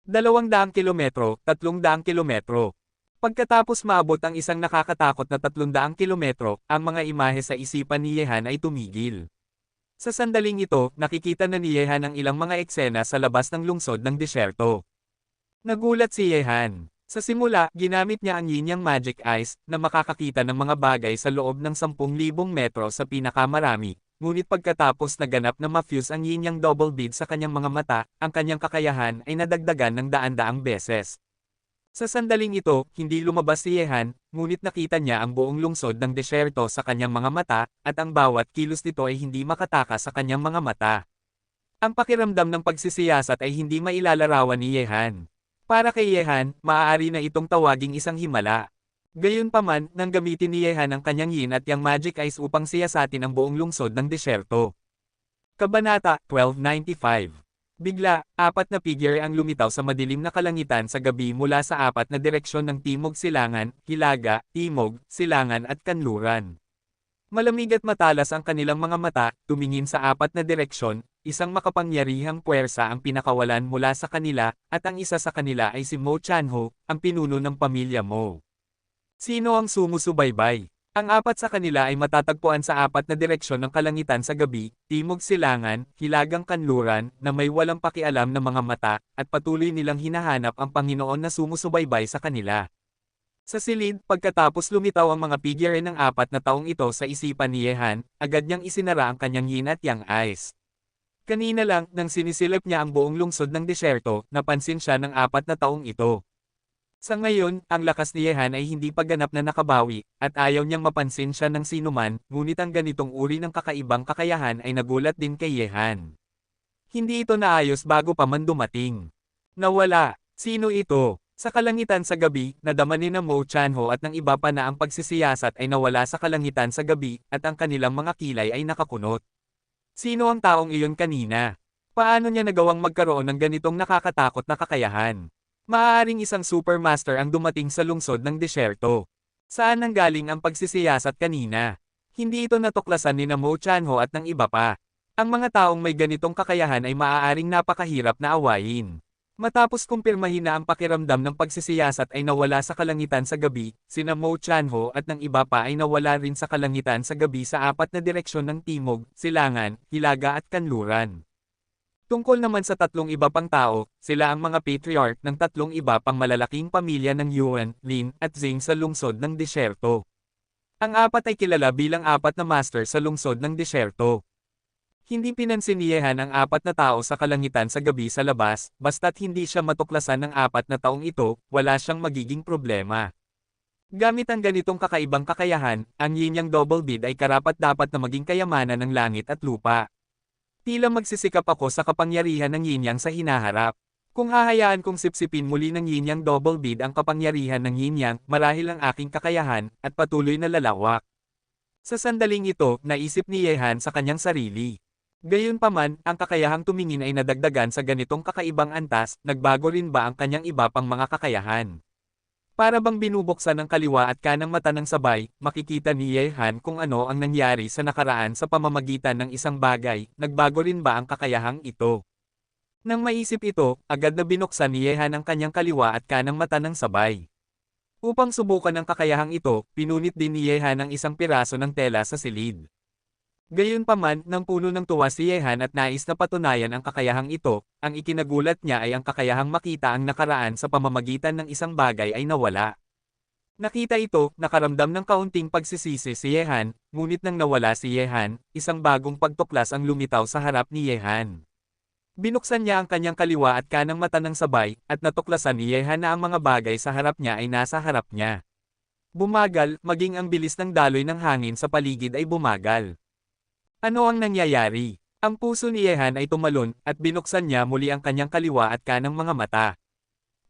200 kilometro, 300 kilometro. Pagkatapos maabot ang isang nakakatakot na 300 kilometro, ang mga imahe sa isipan ni Yehan ay tumigil. Sa sandaling ito, nakikita na ni Yehan ang ilang mga eksena sa labas ng lungsod ng disyerto. Nagulat si Yehan. Sa simula, ginamit niya ang Yin Yang Magic Eyes, na makakakita ng mga bagay sa loob ng 10,000 metro sa pinakamarami, ngunit pagkatapos naganap na ma-fuse ang Yin Yang Double Bead sa kanyang mga mata, ang kanyang kakayahan ay nadagdagan ng daan-daang beses. Sa sandaling ito, hindi lumabas si Yehan, ngunit nakita niya ang buong lungsod ng desyerto sa kanyang mga mata, at ang bawat kilos nito ay hindi makatakas sa kanyang mga mata. Ang pakiramdam ng pagsisiyasat ay hindi mailalarawan ni Yehan. Para kay Yehan, maaari na itong tawaging isang himala. Gayunpaman, nang gamitin ni Yehan ang kanyang Yin at Yang Magic Eyes upang siyasatin ang buong lungsod ng desyerto. Kabanata 1295. Bigla, 4 na figure ang lumitaw sa madilim na kalangitan sa gabi mula sa 4 na direksyon ng Timog Silangan, Hilaga, Timog, Silangan at Kanluran. Malamig at matalas ang kanilang mga mata, tumingin sa apat na direksyon, isang makapangyarihang puwersa ang pinakawalan mula sa kanila, at ang isa sa kanila ay si Mo Chanho, ang pinuno ng pamilya Mo. Sino ang sumusubaybay? Ang apat sa kanila ay matatagpuan sa apat na direksyon ng kalangitan sa gabi, timog silangan, hilagang kanluran, na may walang pakialam na mga mata, at patuloy nilang hinahanap ang Panginoon na sumusubaybay sa kanila. Sa silid, pagkatapos lumitaw ang mga figure ng apat na taong ito sa isipan ni Yehan, agad niyang isinara ang kanyang yin at yang eyes. Kanina lang, nang sinisilip niya ang buong lungsod ng desyerto, napansin siya ng apat na taong ito. Sa ngayon, ang lakas ni Yehan ay hindi pa ganap na nakabawi, at ayaw niyang mapansin siya ng sinuman, ngunit ang ganitong uri ng kakaibang kakayahan ay nagulat din kay Yehan. Hindi ito naayos bago pa man dumating. Nawala. Sino ito? Sa kalangitan sa gabi, nadama ni na Mo Chanho at ng iba pa na ang pagsisiyasat ay nawala sa kalangitan sa gabi, at ang kanilang mga kilay ay nakakunot. Sino ang taong iyon kanina? Paano niya nagawang magkaroon ng ganitong nakakatakot na kakayahan? Maaaring isang supermaster ang dumating sa lungsod ng desyerto. Saan nanggaling ang pagsisiyasat kanina? Hindi ito natuklasan ni na Mo Chanho at ng iba pa. Ang mga taong may ganitong kakayahan ay maaaring napakahirap na awayin. Matapos kumpirmahin na ang pakiramdam ng pagsisiyasat ay nawala sa kalangitan sa gabi, sina Mo Chanho at ng iba pa ay nawala rin sa kalangitan sa gabi sa apat na direksyon ng timog, silangan, hilaga at kanluran. Tungkol naman sa tatlong iba pang tao, sila ang mga patriarch ng tatlong iba pang malalaking pamilya ng Yuan, Lin, at Zing sa lungsod ng desyerto. Ang apat ay kilala bilang apat na master sa lungsod ng desyerto. Hindi pinansin ni Yehan ang apat na tao sa kalangitan sa gabi sa labas, basta't hindi siya matuklasan ng apat na taong ito, wala siyang magiging problema. Gamit ang ganitong kakaibang kakayahan, ang yin-yang double bid ay karapat-dapat na maging kayamanan ng langit at lupa. Tila magsisikap ako sa kapangyarihan ng yin-yang sa hinaharap. Kung hahayaan kong sipsipin muli ng yin-yang double bid ang kapangyarihan ng yin-yang, marahil ang aking kakayahan, at patuloy na lalawak. Sa sandaling ito, naisip ni Yehan sa kanyang sarili. Gayunpaman, ang kakayahang tumingin ay nadagdagan sa ganitong kakaibang antas, nagbago rin ba ang kanyang iba pang mga kakayahan? Para bang binubuksan ng kaliwa at kanang mata ng sabay, makikita ni Yehan kung ano ang nangyari sa nakaraan sa pamamagitan ng isang bagay, nagbago rin ba ang kakayahang ito? Nang maisip ito, agad na binuksan ni Yehan ang kanyang kaliwa at kanang mata ng sabay. Upang subukan ang kakayahang ito, pinunit din ni Yehan ang isang piraso ng tela sa silid. Gayunpaman, nang puno ng tuwa si Yehan at nais na patunayan ang kakayahang ito, ang ikinagulat niya ay ang kakayahang makita ang nakaraan sa pamamagitan ng isang bagay ay nawala. Nakita ito, nakaramdam ng kaunting pagsisisi si Yehan, ngunit nang nawala si Yehan, isang bagong pagtuklas ang lumitaw sa harap ni Yehan. Binuksan niya ang kanyang kaliwa at kanang mata ng sabay, at natuklasan ni Yehan na ang mga bagay sa harap niya ay nasa harap niya. Bumagal, maging ang bilis ng daloy ng hangin sa paligid ay bumagal. Ano ang nangyayari? Ang puso ni Yehan ay tumalon, at binuksan niya muli ang kanyang kaliwa at kanang mga mata.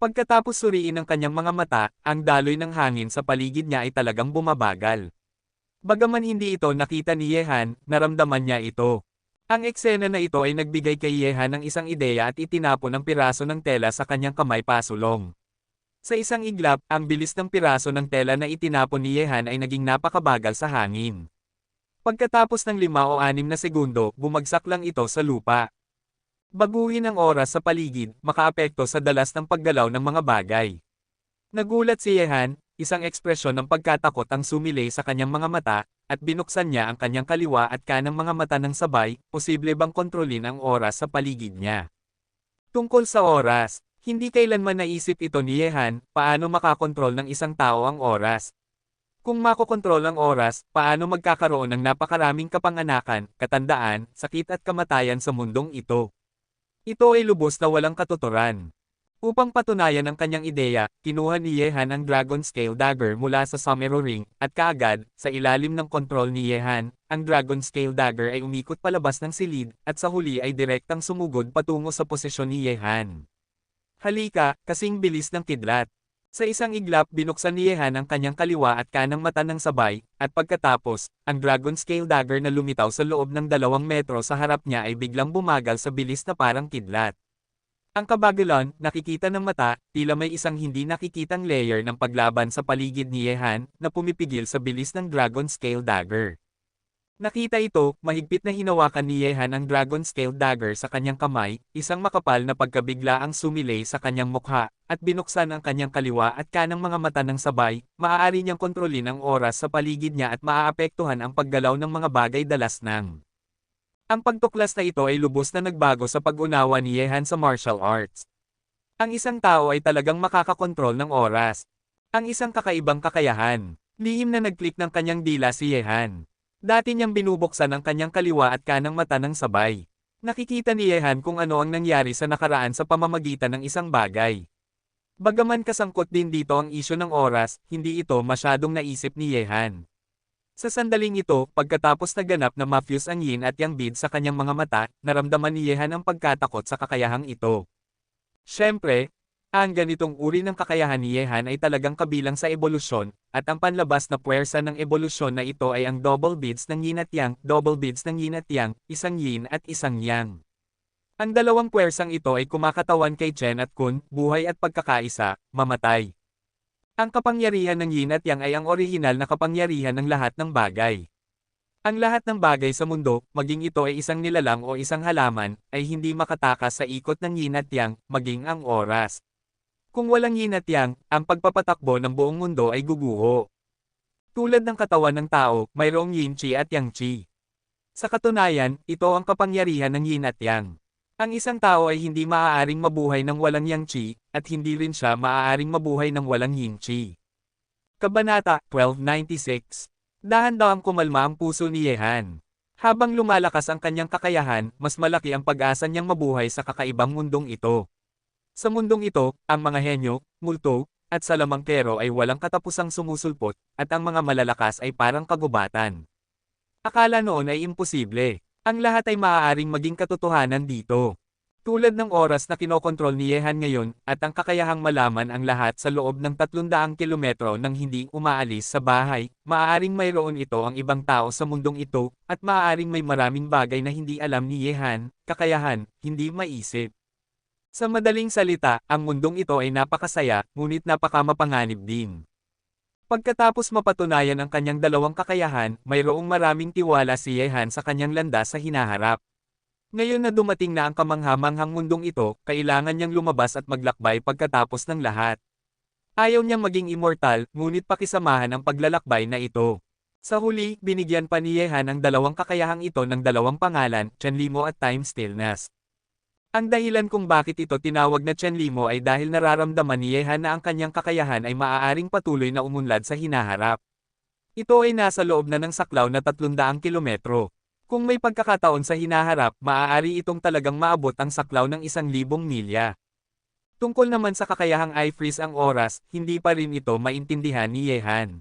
Pagkatapos suriin ang kanyang mga mata, ang daloy ng hangin sa paligid niya ay talagang bumabagal. Bagaman hindi ito nakita ni Yehan, naramdaman niya ito. Ang eksena na ito ay nagbigay kay Yehan ng isang ideya at itinapon ang piraso ng tela sa kanyang kamay pasulong. Sa isang iglap, ang bilis ng piraso ng tela na itinapon ni Yehan ay naging napakabagal sa hangin. Pagkatapos ng 5 o 6 na segundo, bumagsak lang ito sa lupa. Baguhin ang oras sa paligid, makaapekto sa dalas ng paggalaw ng mga bagay. Nagulat si Yehan, isang ekspresyon ng pagkatakot ang sumilay sa kanyang mga mata, at binuksan niya ang kanyang kaliwa at kanang mga mata ng sabay, posible bang kontrolin ang oras sa paligid niya. Tungkol sa oras, hindi kailanman naisip ito ni Yehan, paano makakontrol ng isang tao ang oras. Kung makokontrol ang oras, paano magkakaroon ng napakaraming kapanganakan, katandaan, sakit at kamatayan sa mundong ito? Ito ay lubos na walang katuturan. Upang patunayan ang kanyang ideya, kinuha ni Yehan ang Dragon Scale Dagger mula sa Somero Ring, at kaagad, sa ilalim ng kontrol ni Yehan, ang Dragon Scale Dagger ay umikot palabas ng silid, at sa huli ay direktang sumugod patungo sa posisyon ni Yehan. Halika, kasing bilis ng kidlat. Sa isang iglap binuksan ni Yehan ang kanyang kaliwa at kanang mata ng sabay, at pagkatapos, ang Dragon Scale Dagger na lumitaw sa loob ng 2 metro sa harap niya ay biglang bumagal sa bilis na parang kidlat. Ang kabagalan, nakikita ng mata, tila may isang hindi nakikitang layer ng paglaban sa paligid ni Yehan, na pumipigil sa bilis ng Dragon Scale Dagger. Nakita ito, mahigpit na hinawakan ni Yehan ang dragon scale dagger sa kanyang kamay, isang makapal na pagkabigla ang sumilay sa kanyang mukha, at binuksan ang kanyang kaliwa at kanang mga mata ng sabay, maaari niyang kontrolin ang oras sa paligid niya at maaapektuhan ang paggalaw ng mga bagay dalas ng. Ang pagtuklas na ito ay lubos na nagbago sa pag-unawa ni Yehan sa martial arts. Ang isang tao ay talagang makakakontrol ng oras. Ang isang kakaibang kakayahan. Lihim na nag-click ng kanyang dila si Yehan. Dati niyang binubuksan ang kanyang kaliwa at kanang mata ng sabay. Nakikita ni Yehan kung ano ang nangyari sa nakaraan sa pamamagitan ng isang bagay. Bagaman kasangkot din dito ang isyu ng oras, hindi ito masyadong naisip ni Yehan. Sa sandaling ito, pagkatapos naganap na ma-fuse ang yin at yang bead sa kanyang mga mata, naramdaman ni Yehan ang pagkatakot sa kakayahang ito. Siyempre, ang ganitong uri ng kakayahan ni Yehan ay talagang kabilang sa ebolusyon, at ang panlabas na puwersa ng ebolusyon na ito ay ang double beads ng yin at yang, isang yin at isang yang. Ang dalawang puwersang ito ay kumakatawan kay Chen at Kun, buhay at pagkakaisa, mamatay. Ang kapangyarihan ng yin at yang ay ang orihinal na kapangyarihan ng lahat ng bagay. Ang lahat ng bagay sa mundo, maging ito ay isang nilalang o isang halaman, ay hindi makatakas sa ikot ng yin at yang, maging ang oras. Kung walang yin at yang, ang pagpapatakbo ng buong mundo ay guguho. Tulad ng katawan ng tao, mayroong yin chi at yang chi. Sa katunayan, ito ang kapangyarihan ng yin at yang. Ang isang tao ay hindi maaaring mabuhay ng walang yang chi, at hindi rin siya maaaring mabuhay ng walang yin chi. Kabanata 1296. Dahan-dahang kumalma ang puso ni Yehan. Habang lumalakas ang kanyang kakayahan, mas malaki ang pag-asa niyang mabuhay sa kakaibang mundong ito. Sa mundong ito, ang mga henyo, multo, at salamangkero ay walang katapusang sumusulpot, at ang mga malalakas ay parang kagubatan. Akala noon ay imposible. Ang lahat ay maaaring maging katotohanan dito. Tulad ng oras na kinokontrol ni Yehan ngayon, at ang kakayahang malaman ang lahat sa loob ng 300 kilometro nang hindi umaalis sa bahay, maaaring mayroon ito ang ibang tao sa mundong ito, at maaaring may maraming bagay na hindi alam ni Yehan, kakayahan, hindi maisip. Sa madaling salita, ang mundong ito ay napakasaya, ngunit napakamapanganib din. Pagkatapos mapatunayan ang kanyang dalawang kakayahan, mayroong maraming tiwala si Yehan sa kanyang landas sa hinaharap. Ngayon na dumating na ang kamanghamanghang mundong ito, kailangan niyang lumabas at maglakbay pagkatapos ng lahat. Ayaw niyang maging immortal, ngunit pakisamahan ang paglalakbay na ito. Sa huli, binigyan pa ni Yehan ang dalawang kakayahang ito ng dalawang pangalan, Chenlimo at Time Stillness. Ang dahilan kung bakit ito tinawag na Chenlimo ay dahil nararamdaman ni Yehan na ang kanyang kakayahan ay maaaring patuloy na umunlad sa hinaharap. Ito ay nasa loob na ng saklaw na 300 kilometro. Kung may pagkakataon sa hinaharap, maaari itong talagang maabot ang saklaw ng 1,000 milya. Tungkol naman sa kakayahang i-freeze ang oras, hindi pa rin ito maintindihan ni Yehan.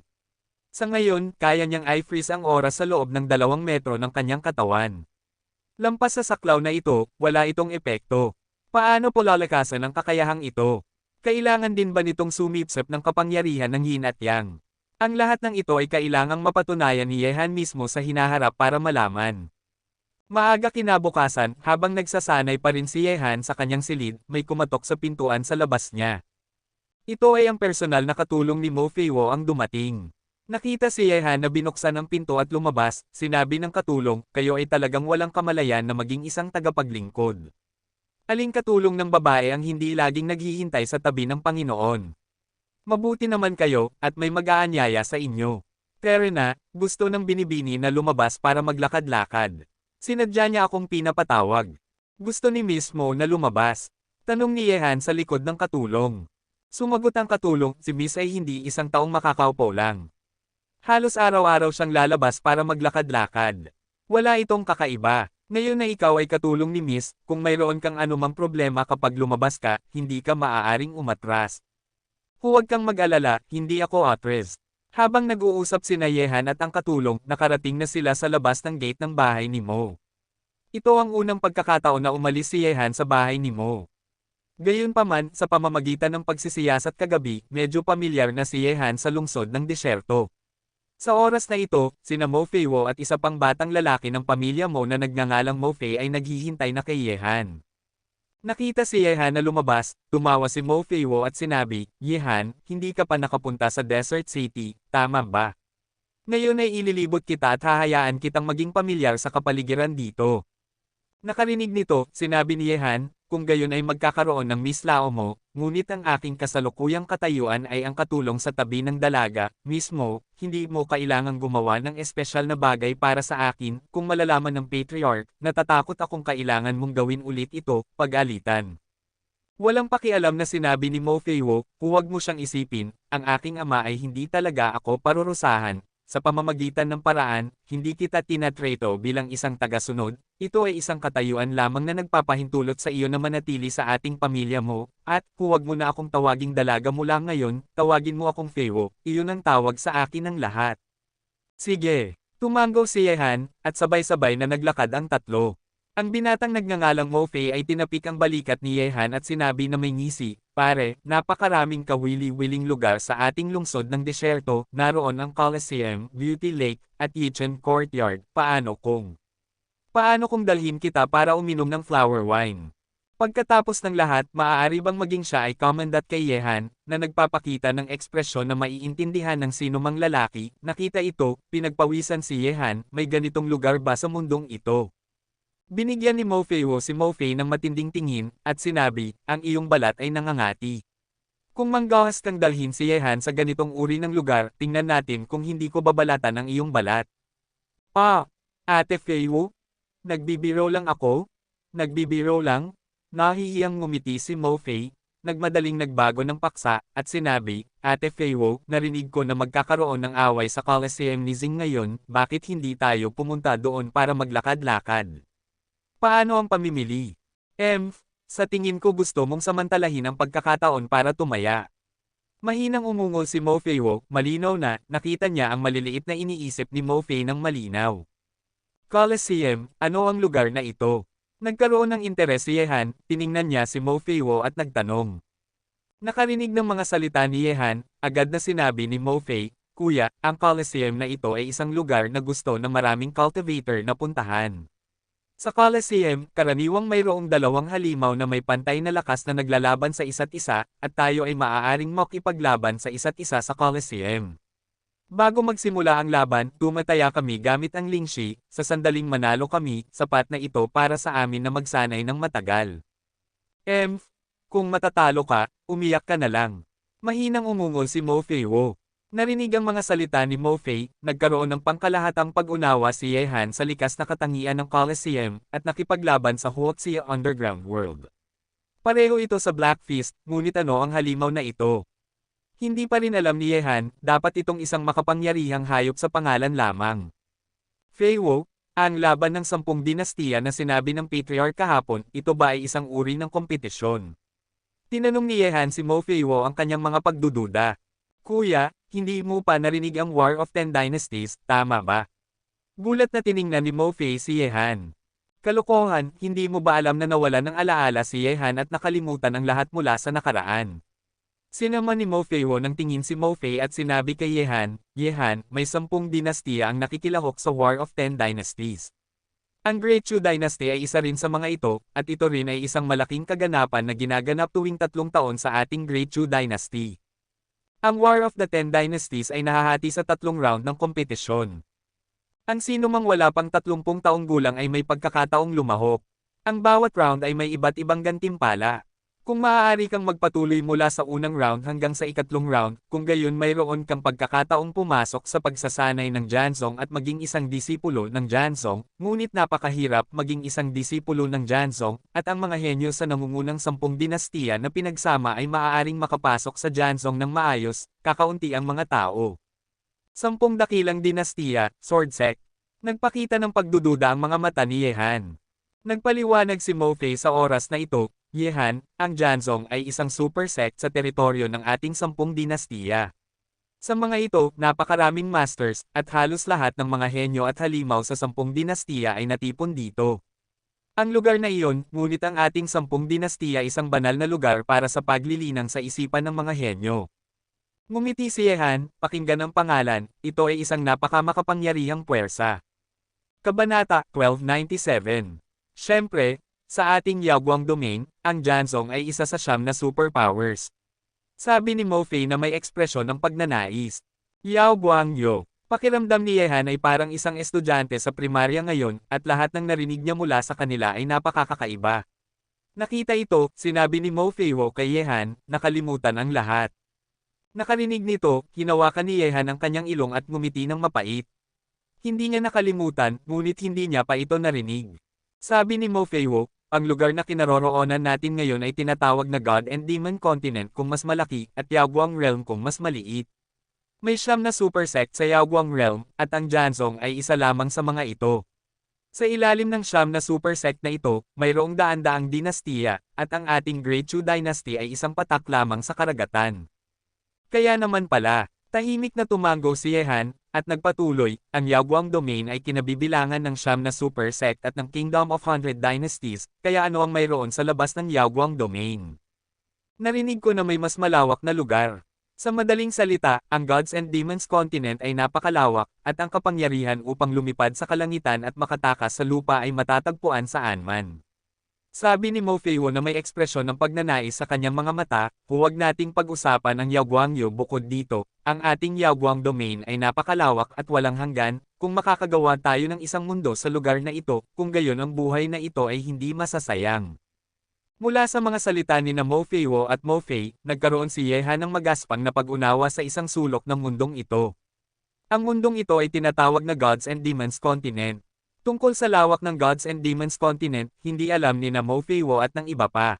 Sa ngayon, kaya niyang i-freeze ang oras sa loob ng 2 metro ng kanyang katawan. Lampas sa saklaw na ito, wala itong epekto. Paano po lalakasan ang kakayahang ito? Kailangan din ba nitong sumipsip ng kapangyarihan ng yin at yang? Ang lahat ng ito ay kailangang mapatunayan ni Yehan mismo sa hinaharap para malaman. Maaga kinabukasan, habang nagsasanay pa rin si Yehan sa kanyang silid, may kumatok sa pintuan sa labas niya. Ito ay ang personal na katulong ni Mo Feiwo ang dumating. Nakita si Yehan na binuksan ang pinto at lumabas, sinabi ng katulong, kayo ay talagang walang kamalayan na maging isang tagapaglingkod. Aling katulong ng babae ang hindi laging naghihintay sa tabi ng Panginoon? Mabuti naman kayo, at may mag-aanyaya sa inyo. Terena, gusto ng binibini na lumabas para maglakad-lakad. Sinadya niya akong pinapatawag. Gusto ni Miss Mo na lumabas. Tanong ni Yehan sa likod ng katulong. Sumagot ang katulong, si Miss ay hindi isang taong makakaupo lang. Halos araw-araw siyang lalabas para maglakad-lakad. Wala itong kakaiba. Ngayon na ikaw ay katulong ni Miss, kung mayroon kang anumang problema kapag lumabas ka, hindi ka maaaring umatras. Huwag kang mag-alala, hindi ako actress. Habang nag-uusap sina Yehan at ang katulong, nakarating na sila sa labas ng gate ng bahay ni Mo. Ito ang unang pagkakataon na umalis si Yehan sa bahay ni Mo. Gayunpaman, sa pamamagitan ng pagsisiyasat kagabi, medyo pamilyar na si Yehan sa lungsod ng disyerto. Sa oras na ito, sina Mo Feiwo at isa pang batang lalaki ng pamilya Mo na nagngangalang Mo Fei ay naghihintay na kay Yehan. Nakita si Yehan na lumabas, tumawa si Mo Feiwo at sinabi, Yehan, hindi ka pa nakapunta sa Desert City, tama ba? Ngayon ay ililibot kita at hahayaan kitang maging pamilyar sa kapaligiran dito. Nakarinig nito, sinabi ni Yehan, kung gayon ay magkakaroon ng Miss Lao mo, ngunit ang aking kasalukuyang katayuan ay ang katulong sa tabi ng dalaga, mismo, hindi mo kailangang gumawa ng espesyal na bagay para sa akin, kung malalaman ng patriarch, natatakot akong kailangan mong gawin ulit ito, pag-alitan. Walang pakialam na sinabi ni Mo Feiwo, huwag mo siyang isipin, ang aking ama ay hindi talaga ako parurusahan. Sa pamamagitan ng paraan, hindi kita tinatreto bilang isang tagasunod, ito ay isang katayuan lamang na nagpapahintulot sa iyo na manatili sa ating pamilya mo, at huwag mo na akong tawaging dalaga mula ngayon, tawagin mo akong Feiwo, iyon ang tawag sa akin ng lahat. Sige, tumango si Yehan, at sabay-sabay na naglakad ang tatlo. Ang binatang nagngangalang Mo Fei ay tinapik ang balikat ni Yehan at sinabi na may ngisi, pare, napakaraming kawili-wiling lugar sa ating lungsod ng desyerto, naroon ang Coliseum, Beauty Lake, at Yichen Courtyard, paano kung dalhin kita para uminom ng flower wine? Pagkatapos ng lahat, maaari bang maging siya ay commandant kay Yehan, na nagpapakita ng ekspresyon na maiintindihan ng sinumang lalaki, nakita ito, pinagpawisan si Yehan, may ganitong lugar ba sa mundong ito? Binigyan ni Mo Feiwo si Mo Fei ng matinding tingin, at sinabi, ang iyong balat ay nangangati. Kung manggahas kang dalhin si Yehan sa ganitong uri ng lugar, tingnan natin kung hindi ko babalatan ang iyong balat. Ate Feiwo? Nagbibiro lang ako? Nagbibiro lang? Nahihiyang ngumiti si Mo Fei, nagmadaling nagbago ng paksa, at sinabi, Ate Feiwo, narinig ko na magkakaroon ng away sa Coliseum ni Xing ngayon, bakit hindi tayo pumunta doon para maglakad-lakad? Paano ang pamimili? Sa tingin ko gusto mong samantalahin ang pagkakataon para tumaya. Mahinang umungol si Mo Feiwo, malinaw na, nakita niya ang maliliit na iniisip ni Mo Fei ng malinaw. Coliseum, ano ang lugar na ito? Nagkaroon ng interes si Yehan, tiningnan niya si Mo Feiwo at nagtanong. Nakarinig ng mga salita ni Yehan, agad na sinabi ni Mo Fei, Kuya, ang Coliseum na ito ay isang lugar na gusto ng maraming cultivator na puntahan. Sa Coliseum, karaniwang mayroong dalawang halimaw na may pantay na lakas na naglalaban sa isa't isa, at tayo ay maaaring makipaglaban sa isa't isa sa Coliseum. Bago magsimula ang laban, tumataya kami gamit ang lingshi, sa sandaling manalo kami, sapat na ito para sa amin na magsanay ng matagal. Kung matatalo ka, umiyak ka na lang. Mahinang umungol si Mo Feiwo. Narinig ang mga salita ni Mo Fei, nagkaroon ng pangkalahatang pag-unawa si Yehan sa likas na katangian ng Coliseum, at nakipaglaban sa Huoxia Underground World. Pareho ito sa Black Fist, ngunit ano ang halimaw na ito? Hindi pa rin alam ni Yehan, dapat itong isang makapangyarihang hayop sa pangalan lamang. Feiwo, ang laban ng 10 dinastiya na sinabi ng Patriarch kahapon, ito ba ay isang uri ng kompetisyon? Tinanong ni Yehan si Mo Feiwo ang kanyang mga pagdududa. Kuya, hindi mo pa narinig ang War of 10 Dynasties, tama ba? Gulat na tiningnan ni Mo Fei si Yehan. Kalokohan, hindi mo ba alam na nawalan ng alaala si Yehan at nakalimutan ang lahat mula sa nakaraan? Sinama ni Mo Feiwo ng tingin si Mo Fei at sinabi kay Yehan, Yehan, may 10 dinastiya ang nakikilahok sa War of 10 Dynasties. Ang Great Chu Dynasty ay isa rin sa mga ito, at ito rin ay isang malaking kaganapan na ginaganap tuwing 3 taon sa ating Great Chu Dynasty. Ang War of the 10 Dynasties ay nahahati sa 3 round ng kompetisyon. Ang sino mang wala pang 30 taong gulang ay may pagkakataong lumahok. Ang bawat round ay may iba't ibang gantimpala. Kung maaari kang magpatuloy mula sa unang round hanggang sa ikatlong round, kung gayon mayroon kang pagkakataong pumasok sa pagsasanay ng Janzong at maging isang disipulo ng Janzong, ngunit napakahirap maging isang disipulo ng Janzong, at ang mga henyo sa nangungunang 10 dinastiya na pinagsama ay maaaring makapasok sa Janzong ng maayos, kakaunti ang mga tao. 10 dakilang dinastiya, Sword Sect. Nagpakita ng pagdududa ang mga mata ni Yehan. Nagpaliwanag si Mo Fei sa oras na ito, Yehan, ang Janzong ay isang super sect sa teritoryo ng ating 10 dinastiya. Sa mga ito, napakaraming masters, at halos lahat ng mga henyo at halimaw sa 10 dinastiya ay natipon dito. Ang lugar na iyon, ngunit ang ating 10 dinastiya isang banal na lugar para sa paglilinang sa isipan ng mga henyo. Ngumiti si Yehan, pakinggan ang pangalan, ito ay isang napakamakapangyarihang puwersa. Kabanata 1297. Siyempre, sa ating Yaoguang domain, ang Janzong ay isa sa 9 na superpowers. Sabi ni Mo Fei na may ekspresyon ng pagnanais. Yaoguang Yo. Pakiramdam ni Yehan ay parang isang estudyante sa primarya ngayon at lahat ng narinig niya mula sa kanila ay napakakaiba. Nakita ito, sinabi ni Mo Feiwo kay Yehan, nakalimutan ang lahat. Nakarinig nito, hinawakan ni Yehan ang kanyang ilong at ngumiti ng mapait. Hindi niya nakalimutan, ngunit hindi niya pa ito narinig. Sabi ni Mo Feiwo, ang lugar na kinaroroonan natin ngayon ay tinatawag na God and Demon Continent kung mas malaki at Yaguang Realm kung mas maliit. May 9 na super sect sa Yaguang Realm, at ang Janzong ay isa lamang sa mga ito. Sa ilalim ng 9 na super sect na ito, mayroong daan-daang dinastiya, at ang ating Great Chu Dynasty ay isang patak lamang sa karagatan. Kaya naman pala, tahimik na tumango si Yehan, at nagpatuloy, ang Yaguang Domain ay kinabibilangan ng 9 na super sect at ng Kingdom of 100 Dynasties, kaya ano ang mayroon sa labas ng Yaguang Domain? Narinig ko na may mas malawak na lugar. Sa madaling salita, ang Gods and Demons Continent ay napakalawak, at ang kapangyarihan upang lumipad sa kalangitan at makatakas sa lupa ay matatagpuan saan man. Sabi ni Mo Feiwo na may ekspresyon ng pagnanais sa kanyang mga mata, huwag nating pag-usapan ang Yaguangyo bukod dito, ang ating Yaguang Domain ay napakalawak at walang hanggan, kung makakagawa tayo ng isang mundo sa lugar na ito, kung gayon ang buhay na ito ay hindi masasayang. Mula sa mga salita ni na Mo Feiwo at Mo Fei, nagkaroon si Yehan ng magaspang na pag-unawa sa isang sulok ng mundong ito. Ang mundong ito ay tinatawag na Gods and Demons Continent. Tungkol sa lawak ng Gods and Demons Continent, hindi alam ni na Mo Feiwo at ng iba pa.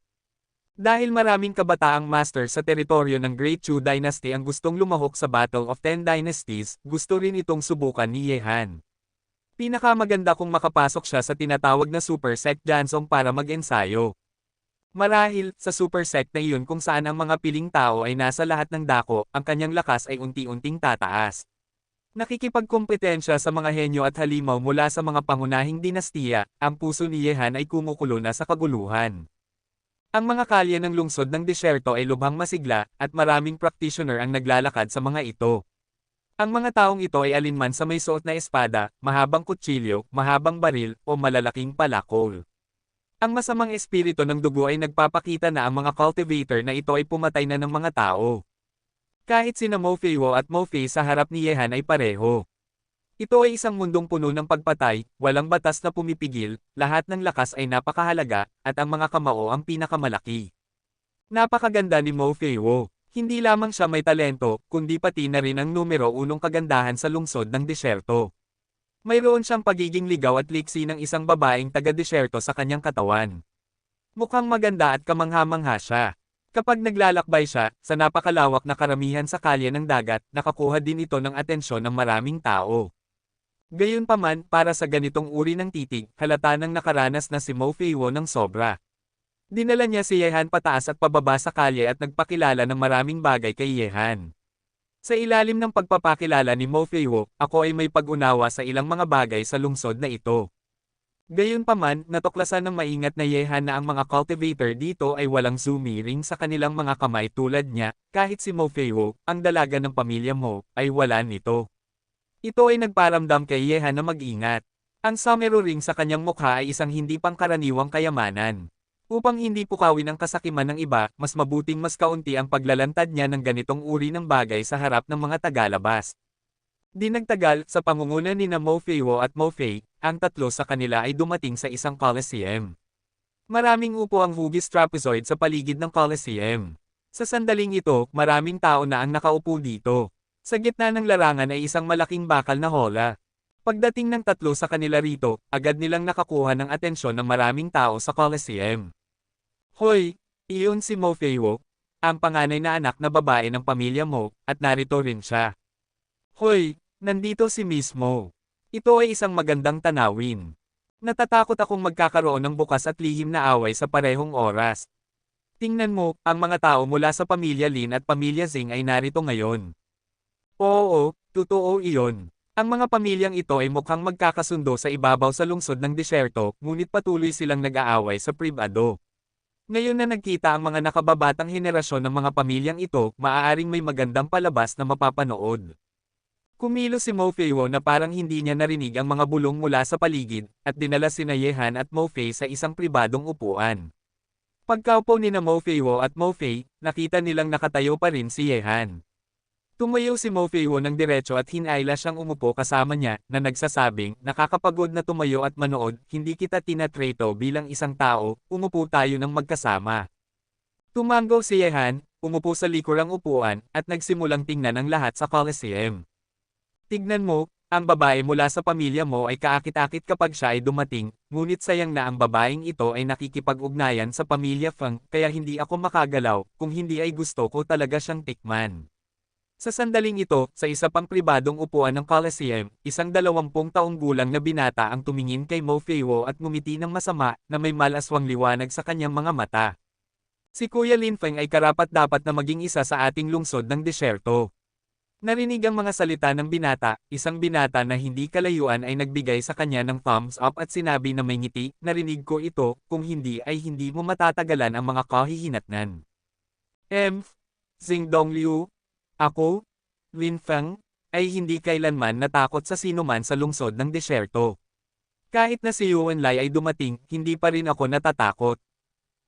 Dahil maraming kabataang master sa teritoryo ng Great Chu Dynasty ang gustong lumahok sa Battle of 10 Dynasties, gusto rin itong subukan ni Yehan. Pinakamaganda kung makapasok siya sa tinatawag na Super Sect Janzong para mag-ensayo. Marahil, sa super sect na iyon kung saan ang mga piling tao ay nasa lahat ng dako, ang kanyang lakas ay unti-unting tataas. Nakikipagkompetensya sa mga henyo at halimaw mula sa mga pangunahing dinastiya, ang puso ni Yehan ay kumukulo na sa kaguluhan. Ang mga kalye ng lungsod ng disyerto ay lubhang masigla, at maraming practitioner ang naglalakad sa mga ito. Ang mga taong ito ay alinman sa may suot na espada, mahabang kutsilyo, mahabang baril, o malalaking palakol. Ang masamang espiritu ng dugo ay nagpapakita na ang mga cultivator na ito ay pumatay na ng mga tao. Kahit sina Mo Feiwo at Mo Fei sa harap ni Yehan ay pareho. Ito ay isang mundong puno ng pagpatay, walang batas na pumipigil, lahat ng lakas ay napakahalaga, at ang mga kamao ang pinakamalaki. Napakaganda ni Mo Feiwo. Hindi lamang siya may talento, kundi pati na rin ang numero 1 kagandahan sa lungsod ng disyerto. Mayroon siyang pagiging ligaw at liksi ng isang babaeng taga-disyerto sa kanyang katawan. Mukhang maganda at kamangha-mangha siya. Kapag naglalakbay siya, sa napakalawak na karamihan sa kalye ng dagat, nakakuha din ito ng atensyon ng maraming tao. Gayunpaman, para sa ganitong uri ng titig, halata nang nakaranas na si Mo Feiwo ng sobra. Dinala niya si Yehan pataas at pababa sa kalye at nagpakilala ng maraming bagay kay Yehan. Sa ilalim ng pagpapakilala ni Mo Feiwo, ako ay may pag-unawa sa ilang mga bagay sa lungsod na ito. Gayunpaman, natuklasan ng maingat na Yehan na ang mga cultivator dito ay walang sumiring sa kanilang mga kamay tulad niya, kahit si Mo Feiwo, ang dalaga ng pamilya Mo, ay wala nito. Ito ay nagparamdam kay Yehan na mag-ingat. Ang somero ring sa kanyang mukha ay isang hindi pangkaraniwang kayamanan. Upang hindi pukawin ang kasakiman ng iba, mas mabuting mas kaunti ang paglalantad niya ng ganitong uri ng bagay sa harap ng mga tagalabas. Di nagtagal, sa pangunguna ni na Mo Feiwo at Mo Fei, ang tatlo sa kanila ay dumating sa isang coliseum. Maraming upo ang hugis trapezoid sa paligid ng coliseum. Sa sandaling ito, maraming tao na ang nakaupo dito. Sa gitna ng larangan ay isang malaking bakal na hola. Pagdating ng tatlo sa kanila rito, agad nilang nakakuha ng atensyon ng maraming tao sa coliseum. Hoy, iyon si Mo Feiwo, ang panganay na anak na babae ng pamilya Mo, at narito rin siya. Hoy, nandito si Miss Mo. Ito ay isang magandang tanawin. Natatakot akong magkakaroon ng bukas at lihim na away sa parehong oras. Tingnan mo, ang mga tao mula sa pamilya Lin at pamilya Zing ay narito ngayon. Oo, totoo iyon. Ang mga pamilyang ito ay mukhang magkakasundo sa ibabaw sa lungsod ng disyerto, ngunit patuloy silang nag-aaway sa pribado. Ngayon na nagkita ang mga nakababatang henerasyon ng mga pamilyang ito, maaaring may magandang palabas na mapapanood. Kumilos si Mo Feiwo na parang hindi niya narinig ang mga bulong mula sa paligid, at dinala sina Yehan at Mo Fei sa isang pribadong upuan. Pagkaupo ni na Mo Feiwo at Mo Fei, nakita nilang nakatayo pa rin si Yehan. Tumayo si Mo Feiwo ng diretso at hinayla siyang umupo kasama niya, na nagsasabing, nakakapagod na tumayo at manood, hindi kita tinatreto bilang isang tao, umupo tayo ng magkasama. Tumango si Yehan, umupo sa likurang upuan, at nagsimulang tingnan ang lahat sa Coliseum. Tignan mo, ang babae mula sa pamilya mo ay kaakit-akit kapag siya ay dumating, ngunit sayang na ang babaeng ito ay nakikipag-ugnayan sa pamilya Feng, kaya hindi ako makagalaw, kung hindi ay gusto ko talaga siyang tikman. Sa sandaling ito, sa isa pang pribadong upuan ng Coliseum, isang 20 taong gulang na binata ang tumingin kay Mo Feiwo at ngumiti ng masama, na may malaswang liwanag sa kanyang mga mata. Si Kuya Lin Feng ay karapat-dapat na maging isa sa ating lungsod ng disyerto. Narinig ang mga salita ng binata, isang binata na hindi kalayuan ay nagbigay sa kanya ng thumbs up at sinabi na may ngiti, narinig ko ito, kung hindi ay hindi mo matatagalan ang mga kahihinatnan. Xing Dongliu, ako, Lin Feng, ay hindi kailanman natakot sa sinuman sa lungsod ng disyerto. Kahit na si Yuan Lai ay dumating, hindi pa rin ako natatakot.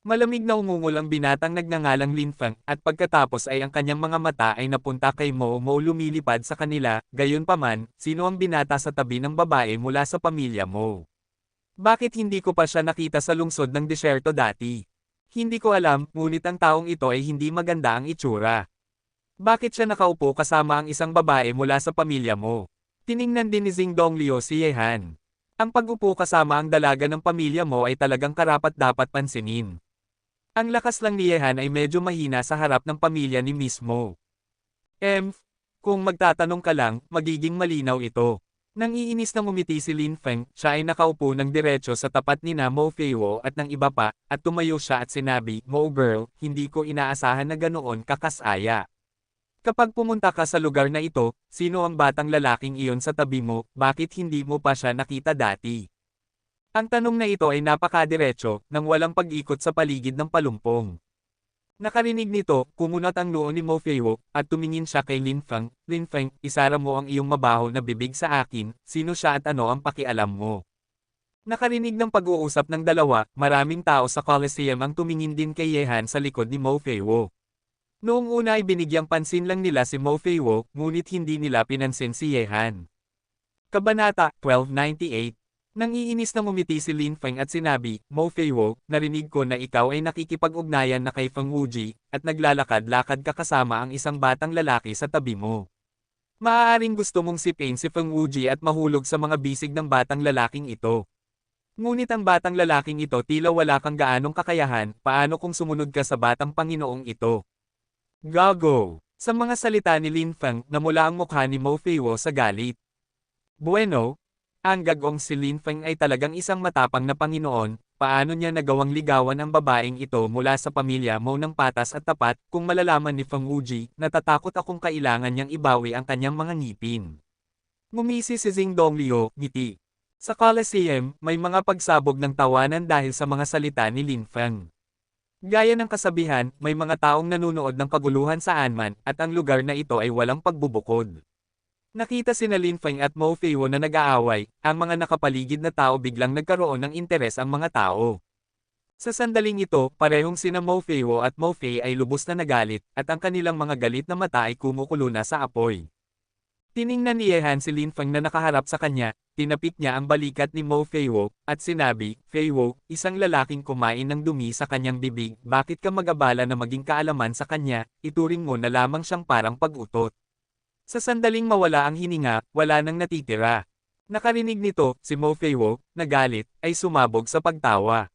Malamig na umungol ang binatang nagngangalang Lin Feng, at pagkatapos ay ang kanyang mga mata ay napunta kay Mo lumilipad sa kanila, gayunpaman, sino ang binata sa tabi ng babae mula sa pamilya mo? Bakit hindi ko pa siya nakita sa lungsod ng disyerto dati? Hindi ko alam, ngunit ang taong ito ay hindi maganda ang itsura. Bakit siya nakaupo kasama ang isang babae mula sa pamilya mo? Tiningnan din ni Xing Dongliu si Yehan. Ang pag-upo kasama ang dalaga ng pamilya mo ay talagang karapat-dapat pansinin. Ang lakas lang ni Yehan ay medyo mahina sa harap ng pamilya ni mismo. Kung magtatanong ka lang, magiging malinaw ito. Nang iinis na ngumiti si Lin Feng, siya ay nakaupo ng diretso sa tapat ni na Mo Feiwo at ng iba pa, at tumayo siya at sinabi, Mo girl, hindi ko inaasahan na ganoon kakasaya. Kapag pumunta ka sa lugar na ito, sino ang batang lalaking iyon sa tabi mo, bakit hindi mo pa siya nakita dati? Ang tanong na ito ay napakadiretso, nang walang pag-ikot sa paligid ng palumpong. Nakarinig nito, kumunat ang noo ni Mo Feiwo, at tumingin siya kay Lin Feng, Lin Feng, isara mo ang iyong mabaho na bibig sa akin, sino siya at ano ang pakialam mo? Nakarinig ng pag-uusap ng dalawa, maraming tao sa Coliseum ang tumingin din kay Yehan sa likod ni Mo Feiwo. Noong una ay binigyang pansin lang nila si Mo Feiwo, ngunit hindi nila pinansin si Yehan. Kabanata 1298. Nang iinis na ngumiti si Lin Feng at sinabi, Mo Feiwo, narinig ko na ikaw ay nakikipag-ugnayan na kay Feng Wuji, at naglalakad-lakad ka kasama ang isang batang lalaki sa tabi mo. Maaaring gusto mong sipin si Feng Wuji at mahulog sa mga bisig ng batang lalaking ito. Ngunit ang batang lalaking ito tila wala kang gaanong kakayahan, paano kung sumunod ka sa batang Panginoong ito? Gago! Sa mga salita ni Lin Feng, namula ang mukha ni Mo Feiwo sa galit. Bueno, ang gagong si Lin Feng ay talagang isang matapang na Panginoon, paano niya nagawang ligawan ang babaeng ito mula sa pamilya mo ng patas at tapat, kung malalaman ni Feng Wuji, natatakot akong kailangan niyang ibawi ang kanyang mga ngipin. Ngumisi si Xing Dongliu, ngiti. Sa Coliseum, may mga pagsabog ng tawanan dahil sa mga salita ni Lin Feng. Gaya ng kasabihan, may mga taong nanunood ng kaguluhan sa Anman, at ang lugar na ito ay walang pagbubukod. Nakita sina Lin Feng at Mo Feiwo na nag-aaway, ang mga nakapaligid na tao biglang nagkaroon ng interes ang mga tao. Sa sandaling ito, parehong sina Mo Feiwo at Mo Fei ay lubos na nagalit, at ang kanilang mga galit na mata ay kumukulo na sa apoy. Tiningnan ni Yehan si Lin Feng na nakaharap sa kanya, tinapik niya ang balikat ni Mo Feiwo, at sinabi, Feiwo, isang lalaking kumain ng dumi sa kanyang bibig, bakit ka mag-abala na maging kaalaman sa kanya, ituring mo na lamang siyang parang pag-utot. Sa sandaling mawala ang hininga, wala nang natitira. Nakarinig nito, si Mo Feiwo, nagalit, ay sumabog sa pagtawa.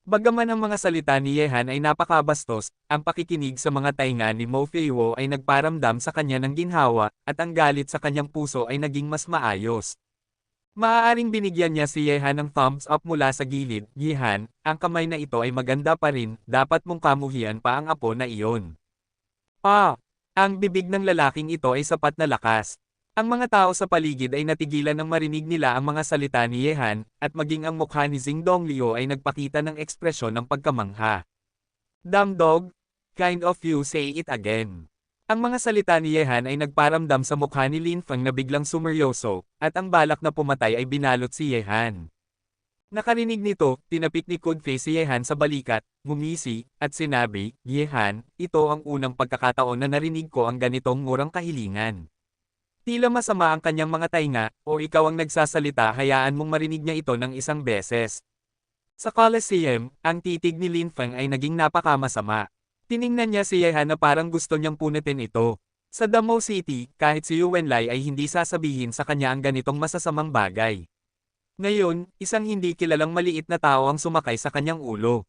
Bagaman ang mga salita ni Yehan ay napakabastos, ang pakikinig sa mga tainga ni Mo Feiwo ay nagparamdam sa kanya ng ginhawa, at ang galit sa kanyang puso ay naging mas maayos. Maaaring binigyan niya si Yehan ng thumbs up mula sa gilid, Yehan, ang kamay na ito ay maganda pa rin, dapat mong kamuhian pa ang apo na iyon. Ang bibig ng lalaking ito ay sapat na lakas. Ang mga tao sa paligid ay natigilan nang marinig nila ang mga salita ni Yehan, at maging ang mukha ni Xing Dongliu ay nagpakita ng ekspresyon ng pagkamangha. Dumb dog, kind of you say it again. Ang mga salita ni Yehan ay nagparamdam sa mukha ni Lin Feng na biglang sumeryoso, at ang balak na pumatay ay binalot si Yehan. Nakarinig nito, tinapik ni Kudfe si Yehan sa balikat, ngumisi, at sinabi, Yehan, ito ang unang pagkakataon na narinig ko ang ganitong murang kahilingan. Tila masama ang kanyang mga tainga, o ikaw ang nagsasalita hayaan mong marinig niya ito ng isang beses. Sa Coliseum, ang titig ni Lin Feng ay naging napakamasama. Tiningnan niya si Yehan na parang gusto niyang punitin ito. Sa Damo City, kahit si Yu Wenlai ay hindi sasabihin sa kanya ang ganitong masasamang bagay. Ngayon, isang hindi kilalang maliit na tao ang sumakay sa kanyang ulo.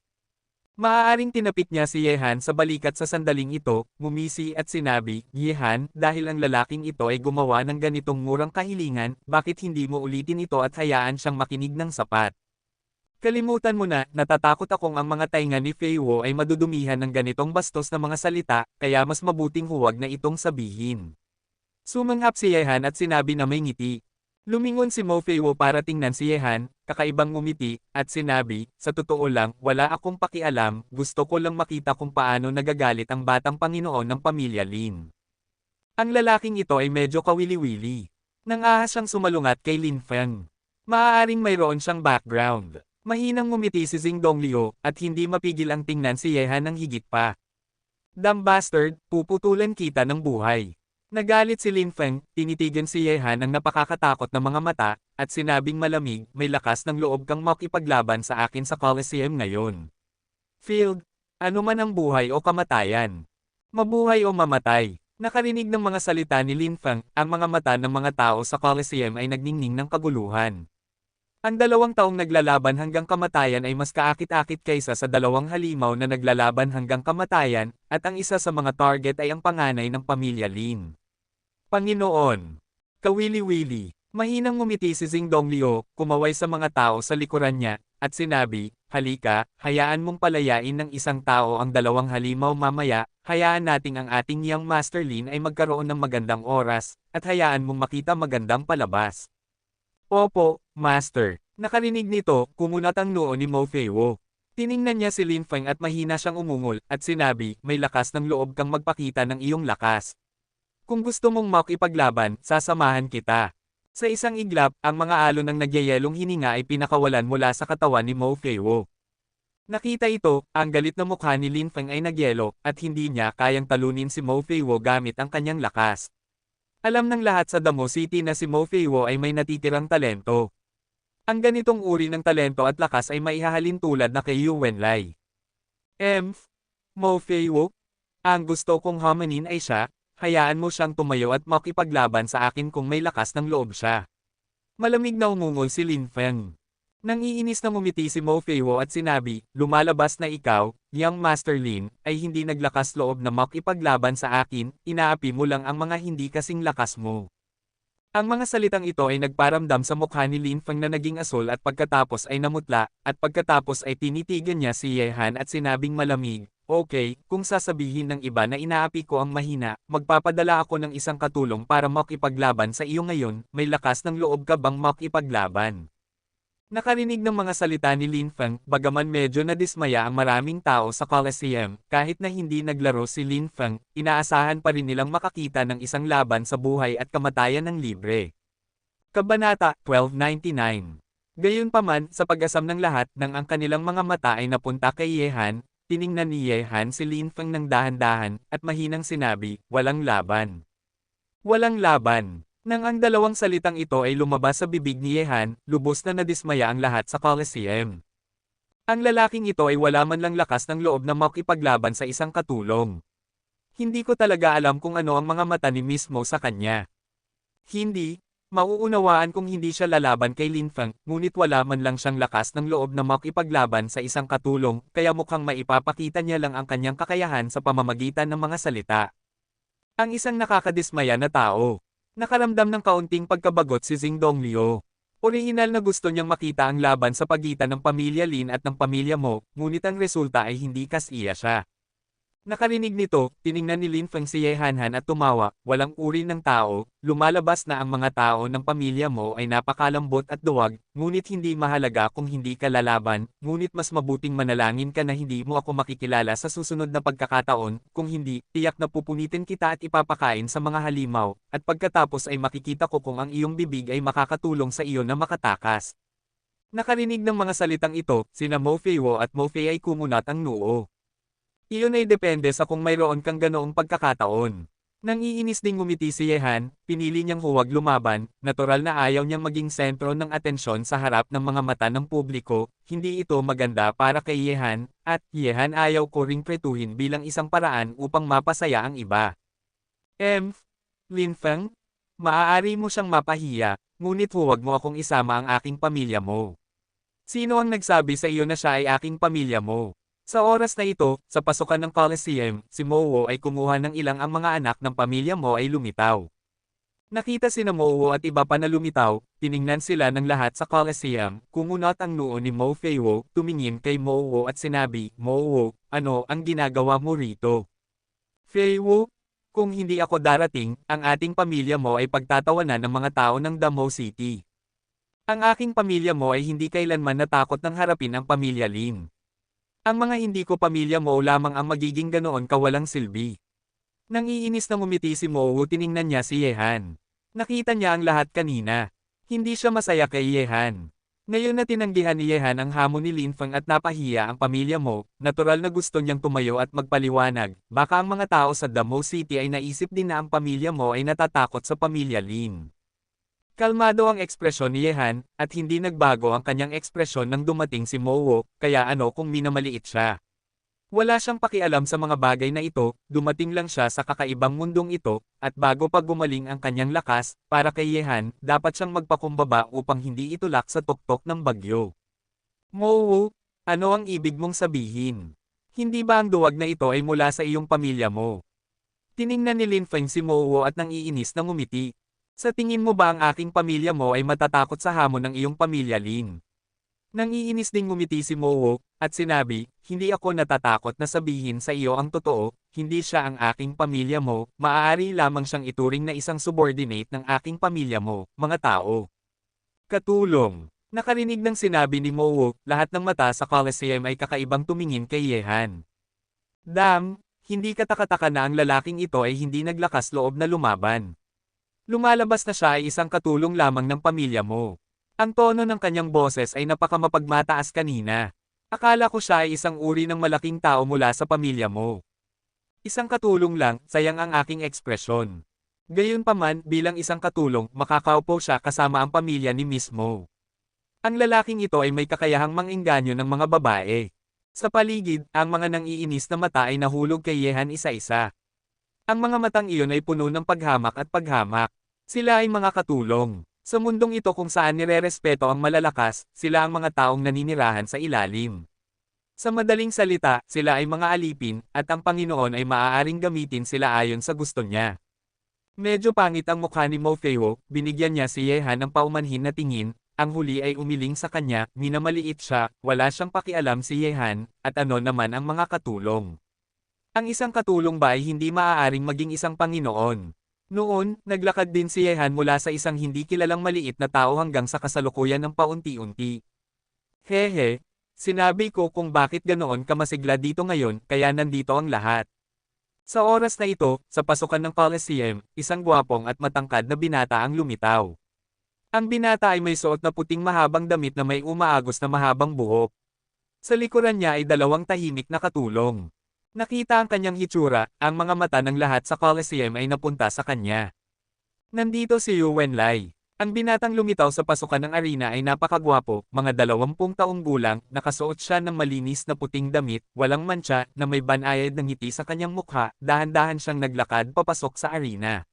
Maaaring tinapik niya si Yehan sa balikat sa sandaling ito, ngumisi at sinabi, Yehan, dahil ang lalaking ito ay gumawa ng ganitong murang kahilingan, bakit hindi mo ulitin ito at hayaan siyang makinig ng sapat? Kalimutan mo na, natatakot akong ang mga tainga ni Fei Wo ay madudumihan ng ganitong bastos na mga salita, kaya mas mabuting huwag na itong sabihin. Sumanghap si Yehan at sinabi na may ngiti. Lumingon si Mo Fei Wo para tingnan si Yehan, kakaibang ngumiti, at sinabi, sa totoo lang, wala akong pakialam, gusto ko lang makita kung paano nagagalit ang batang Panginoon ng pamilya Lin. Ang lalaking ito ay medyo kawili-wili. Nangahas siyang sumalungat kay Lin Feng. Maaaring mayroon siyang background. Mahinang ngumiti si Xing Donglio, at hindi mapigil ang tingnan si Yehan ng higit pa. Dumb bastard, puputulan kita ng buhay. Nagalit si Lin Feng, tinitigan si Yehan ng napakakatakot na mga mata, at sinabing malamig, may lakas ng loob kang makipaglaban sa akin sa Coliseum ngayon. Field, ano man ang buhay o kamatayan. Mabuhay o mamatay. Nakarinig ng mga salita ni Lin Feng, ang mga mata ng mga tao sa Coliseum ay nagningning ng kaguluhan. Ang 2 taong naglalaban hanggang kamatayan ay mas kaakit-akit kaysa sa 2 halimaw na naglalaban hanggang kamatayan, at ang isa sa mga target ay ang panganay ng pamilya Lin. Panginoon! Kawili-wili! Mahinang ngumiti si Xing Donglio, kumaway sa mga tao sa likuran niya, at sinabi, halika, hayaan mong palayain ng isang tao ang 2 halimaw mamaya, hayaan nating ang ating young Master Lin ay magkaroon ng magandang oras, at hayaan mong makita magandang palabas. Opo, Master. Nakarinig nito, kumunat ang noo ni Mo Fei Wo. Tiningnan niya si Lin Feng at mahina siyang umungol, at sinabi, may lakas ng loob kang magpakita ng iyong lakas. Kung gusto mong makipaglaban, sasamahan kita. Sa isang iglap, ang mga alon ng nagyayelong hininga ay pinakawalan mula sa katawan ni Mo Fei Wo. Nakita ito, ang galit na mukha ni Lin Feng ay nagyelo, at hindi niya kayang talunin si Mo Fei Wo gamit ang kanyang lakas. Alam ng lahat sa Damo City na si Mo Fei Wo ay may natitirang talento. Ang ganitong uri ng talento at lakas ay maihahalin tulad na kay Yu Wenlai. Mo Fei Wo? Ang gusto kong hamanin ay siya, hayaan mo siyang tumayo at makipaglaban sa akin kung may lakas ng loob siya. Malamig na umungol si Lin Feng. Nangiinis na ngumiti si Mo Fei Wo at sinabi, lumalabas na ikaw, young Master Lin, ay hindi naglakas loob na makipaglaban sa akin, inaapi mo lang ang mga hindi kasing lakas mo. Ang mga salitang ito ay nagparamdam sa mukha ni Lin Feng na naging asul at pagkatapos ay namutla, at pagkatapos ay tinitigan niya si Yehan at sinabing malamig, okay, kung sasabihin ng iba na inaapi ko ang mahina, magpapadala ako ng isang katulong para makipaglaban sa iyo ngayon, may lakas ng loob ka bang makipaglaban? Nakarinig ng mga salita ni Lin Feng, bagaman medyo nadismaya ang maraming tao sa Coliseum, kahit na hindi naglaro si Lin Feng, inaasahan pa rin nilang makakita ng isang laban sa buhay at kamatayan ng libre. Kabanata 1299. Gayunpaman, sa pag-asam ng lahat ng ang kanilang mga mata ay napunta kay Yehan, tiningnan ni Yehan si Lin Feng ng dahan-dahan, at mahinang sinabi, walang laban. Walang laban. Nang ang 2 salitang ito ay lumabas sa bibig ni Yehan, lubos na nadismaya ang lahat sa Coliseum. Ang lalaking ito ay wala man lang lakas ng loob na makipaglaban sa isang katulong. Hindi ko talaga alam kung ano ang mga mata ni mismo sa kanya. Hindi, mauunawaan kung hindi siya lalaban kay Lin Feng, ngunit wala man lang siyang lakas ng loob na makipaglaban sa isang katulong, kaya mukhang maipapakita niya lang ang kanyang kakayahan sa pamamagitan ng mga salita. Ang isang nakakadismaya na tao. Nakaramdam ng kaunting pagkabagot si Xing Donglio. Orihinal na gusto niyang makita ang laban sa pagitan ng pamilya Lin at ng pamilya Mo, ngunit ang resulta ay hindi kasiya siya. Nakarinig nito, tiningnan ni Lin Feng si Yehanhan at tumawa, walang uri ng tao, lumalabas na ang mga tao ng pamilya mo ay napakalambot at duwag, ngunit hindi mahalaga kung hindi ka lalaban, ngunit mas mabuting manalangin ka na hindi mo ako makikilala sa susunod na pagkakataon, kung hindi, tiyak na pupunitin kita at ipapakain sa mga halimaw, at pagkatapos ay makikita ko kung ang iyong bibig ay makakatulong sa iyo na makatakas. Nakarinig ng mga salitang ito, sina Mo Feiwo at Mo Fei ay kumunat ang noo. Iyon ay depende sa kung mayroon kang ganoong pagkakataon. Nang iinis ding ngumiti si Yehan, pinili niyang huwag lumaban, natural na ayaw niyang maging sentro ng atensyon sa harap ng mga mata ng publiko, hindi ito maganda para kay Yehan, at Yehan ayaw ko ring pretuhin bilang isang paraan upang mapasaya ang iba. Lin Feng, maaari mo siyang mapahiya, ngunit huwag mo akong isama ang aking pamilya mo. Sino ang nagsabi sa iyo na siya ay aking pamilya mo? Sa oras na ito, sa pasukan ng Coliseum, si Mowo ay kumuha ng ilang ang mga anak ng pamilya mo ay lumitaw. Nakita sina Mowo at iba pa na lumitaw, tiningnan sila ng lahat sa Coliseum, kumunot ang noo ni Mo Feiwo, tumingin kay Mowo at sinabi, Mowo, ano ang ginagawa mo rito? Feiwo, kung hindi ako darating, ang ating pamilya mo ay pagtatawanan ng mga tao ng Damo City. Ang aking pamilya mo ay hindi kailanman natakot ng harapin ang pamilya Lin. Ang mga hindi ko pamilya mo lamang ang magiging ganoon kawalang silbi. Nang iinis na ngumiti si Mowo tiningnan niya si Yehan. Nakita niya ang lahat kanina. Hindi siya masaya kay Yehan. Ngayon na tinanggihan ni Yehan ang hamon ni Lin Feng at napahiya ang pamilya mo, natural na gusto niyang tumayo at magpaliwanag, baka ang mga tao sa Damo City ay naisip din na ang pamilya mo ay natatakot sa pamilya Lin. Kalmado ang ekspresyon ni Yehan, at hindi nagbago ang kanyang ekspresyon nang dumating si Mowo, kaya ano kung minamaliit siya. Wala siyang pakialam sa mga bagay na ito, dumating lang siya sa kakaibang mundong ito, at bago pa gumaling ang kanyang lakas, para kay Yehan, dapat siyang magpakumbaba upang hindi itulak sa tuktok ng bagyo. Mowo, ano ang ibig mong sabihin? Hindi ba ang duwag na ito ay mula sa iyong pamilya mo? Tiningnan ni Lin Feng si Mowo at nang iinis na ngumiti. Sa tingin mo ba ang aking pamilya mo ay matatakot sa hamon ng iyong pamilya Lin? Nang iinis ding ngumiti si Mowo, at sinabi, hindi ako natatakot na sabihin sa iyo ang totoo, hindi siya ang aking pamilya mo, maaari lamang siyang ituring na isang subordinate ng aking pamilya mo, mga tao. Katulong. Nakarinig ng sinabi ni Mowo, lahat ng mata sa Coliseum ay kakaibang tumingin kay Yehan. Hindi katakataka na ang lalaking ito ay hindi naglakas loob na lumaban. Lumalabas na siya ay isang katulong lamang ng pamilya mo. Ang tono ng kanyang boses ay napakamapagmataas kanina. Akala ko siya ay isang uri ng malaking tao mula sa pamilya mo. Isang katulong lang, sayang ang aking ekspresyon. Gayunpaman, bilang isang katulong, makakaupo siya kasama ang pamilya ni Miss Mo. Ang lalaking ito ay may kakayahang mang-engganyo ng mga babae. Sa paligid, ang mga nang-iinis na mata ay nahulog kay Yehan isa-isa. Ang mga matang iyon ay puno ng paghamak at paghamak. Sila ay mga katulong. Sa mundong ito kung saan nirerespeto ang malalakas, sila ang mga taong naninirahan sa ilalim. Sa madaling salita, sila ay mga alipin, at ang Panginoon ay maaaring gamitin sila ayon sa gusto niya. Medyo pangit ang mukha ni Mo Feiwo, binigyan niya si Yehan ng paumanhin na tingin, ang huli ay umiling sa kanya, minamaliit siya, wala siyang pakialam si Yehan, at ano naman ang mga katulong. Ang isang katulong ba ay hindi maaaring maging isang Panginoon? Noon, naglakad din si Yehan mula sa isang hindi kilalang maliit na tao hanggang sa kasalukuyan ng paunti-unti. Hehe, sinabi ko kung bakit ganoon ka masigla dito ngayon, kaya nandito ang lahat. Sa oras na ito, sa pasukan ng Coliseum, isang gwapong at matangkad na binata ang lumitaw. Ang binata ay may suot na puting mahabang damit na may umaagos na mahabang buhok. Sa likuran niya ay dalawang tahimik na katulong. Nakita ang kanyang hitsura, ang mga mata ng lahat sa Coliseum ay napunta sa kanya. Nandito si Yu Wenlai. Ang binatang lumitaw sa pasukan ng arena ay napakagwapo, mga 20 taong gulang, nakasuot siya ng malinis na puting damit, walang mantsa, na may banayad ng ngiti sa kanyang mukha, dahan-dahan siyang naglakad papasok sa arena.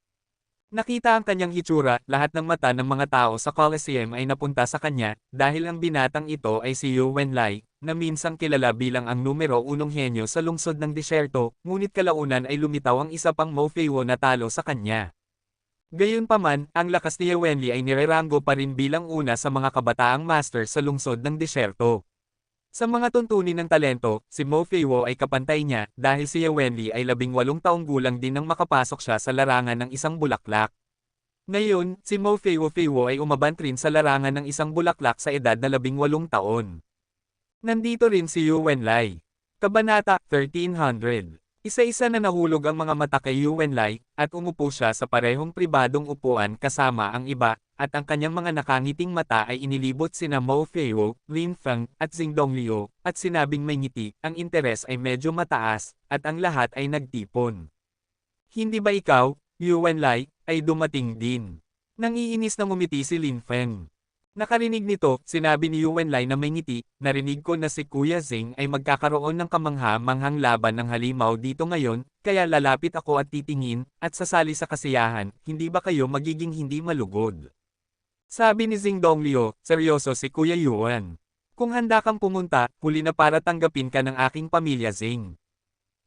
Nakita ang kanyang hitsura, lahat ng mata ng mga tao sa Coliseum ay napunta sa kanya, dahil ang binatang ito ay si Yu Wenlai, na minsang kilala bilang ang numero 1 henyo sa lungsod ng disyerto, ngunit kalaunan ay lumitaw ang isa pang Mo Feiwo na talo sa kanya. Gayunpaman, ang lakas ni Yu Wenli ay nireranggo pa rin bilang una sa mga kabataang master sa lungsod ng disyerto. Sa mga tuntunin ng talento, si Mo Feiwo ay kapantay niya, dahil si Yu Wenli ay 18 taong gulang din nang makapasok siya sa larangan ng isang bulaklak. Ngayon, si Mo Feiwo ay umabant rin sa larangan ng isang bulaklak sa edad na 18 taon. Nandito rin si Yu Wenlai. Kabanata 1300. Isa-isa na nahulog ang mga mata kay Yu Wenlai, at umupo siya sa parehong pribadong upuan kasama ang iba, at ang kanyang mga nakangiting mata ay inilibot sina Mo Feiwo, Lin Feng, at Xing Donglio, at sinabing may ngiti, ang interes ay medyo mataas, at ang lahat ay nagtipon. Hindi ba ikaw, Yuan Lai, ay dumating din? Nangiinis na ngumiti si Lin Feng. Nakarinig nito, sinabi ni Yuan Lai na may ngiti, narinig ko na si Kuya Xing ay magkakaroon ng kamangha-manghang laban ng halimaw dito ngayon, kaya lalapit ako at titingin, at sasali sa kasiyahan, hindi ba kayo magiging hindi malugod? Sabi ni Xing Donglio, seryoso si Kuya Yuan. Kung handa kang pumunta, huli na para tanggapin ka ng aking pamilya Xing.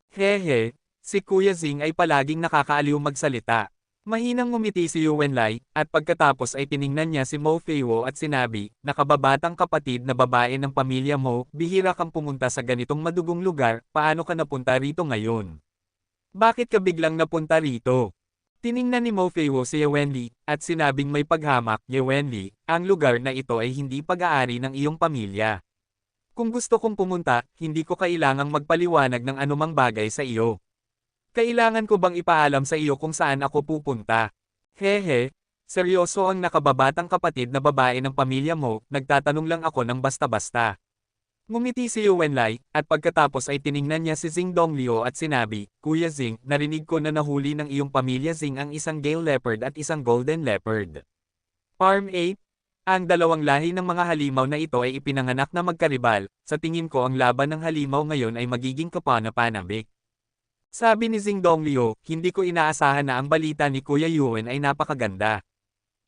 Hehe, si Kuya Xing ay palaging nakakaaliw magsalita. Mahinang ngumiti si Yuan Lai, at pagkatapos ay tiningnan niya si Mo Feiwo at sinabi, nakababatang kapatid na babae ng pamilya mo, bihira kang pumunta sa ganitong madugong lugar, paano ka napunta rito ngayon? Bakit ka biglang napunta rito? Tiningnan ni Mo Feiwo si Wenli, at sinabing may paghamak, Wenli, ang lugar na ito ay hindi pag-aari ng iyong pamilya. Kung gusto kong pumunta, hindi ko kailangang magpaliwanag ng anumang bagay sa iyo. Kailangan ko bang ipaalam sa iyo kung saan ako pupunta? Hehe, seryoso ang nakababatang kapatid na babae ng pamilya mo, nagtatanong lang ako ng basta-basta. Ngumiti si Yuan Lai, at pagkatapos ay tiningnan niya si Xing Donglio at sinabi, Kuya Xing, narinig ko na nahuli ng iyong pamilya Xing ang isang Gale Leopard at isang Golden Leopard. Farm 8, ang dalawang lahi ng mga halimaw na ito ay ipinanganak na magkaribal, sa tingin ko ang laban ng halimaw ngayon ay magiging kapana-panabik. Sabi ni Xing Donglio, hindi ko inaasahan na ang balita ni Kuya Yuan ay napakaganda.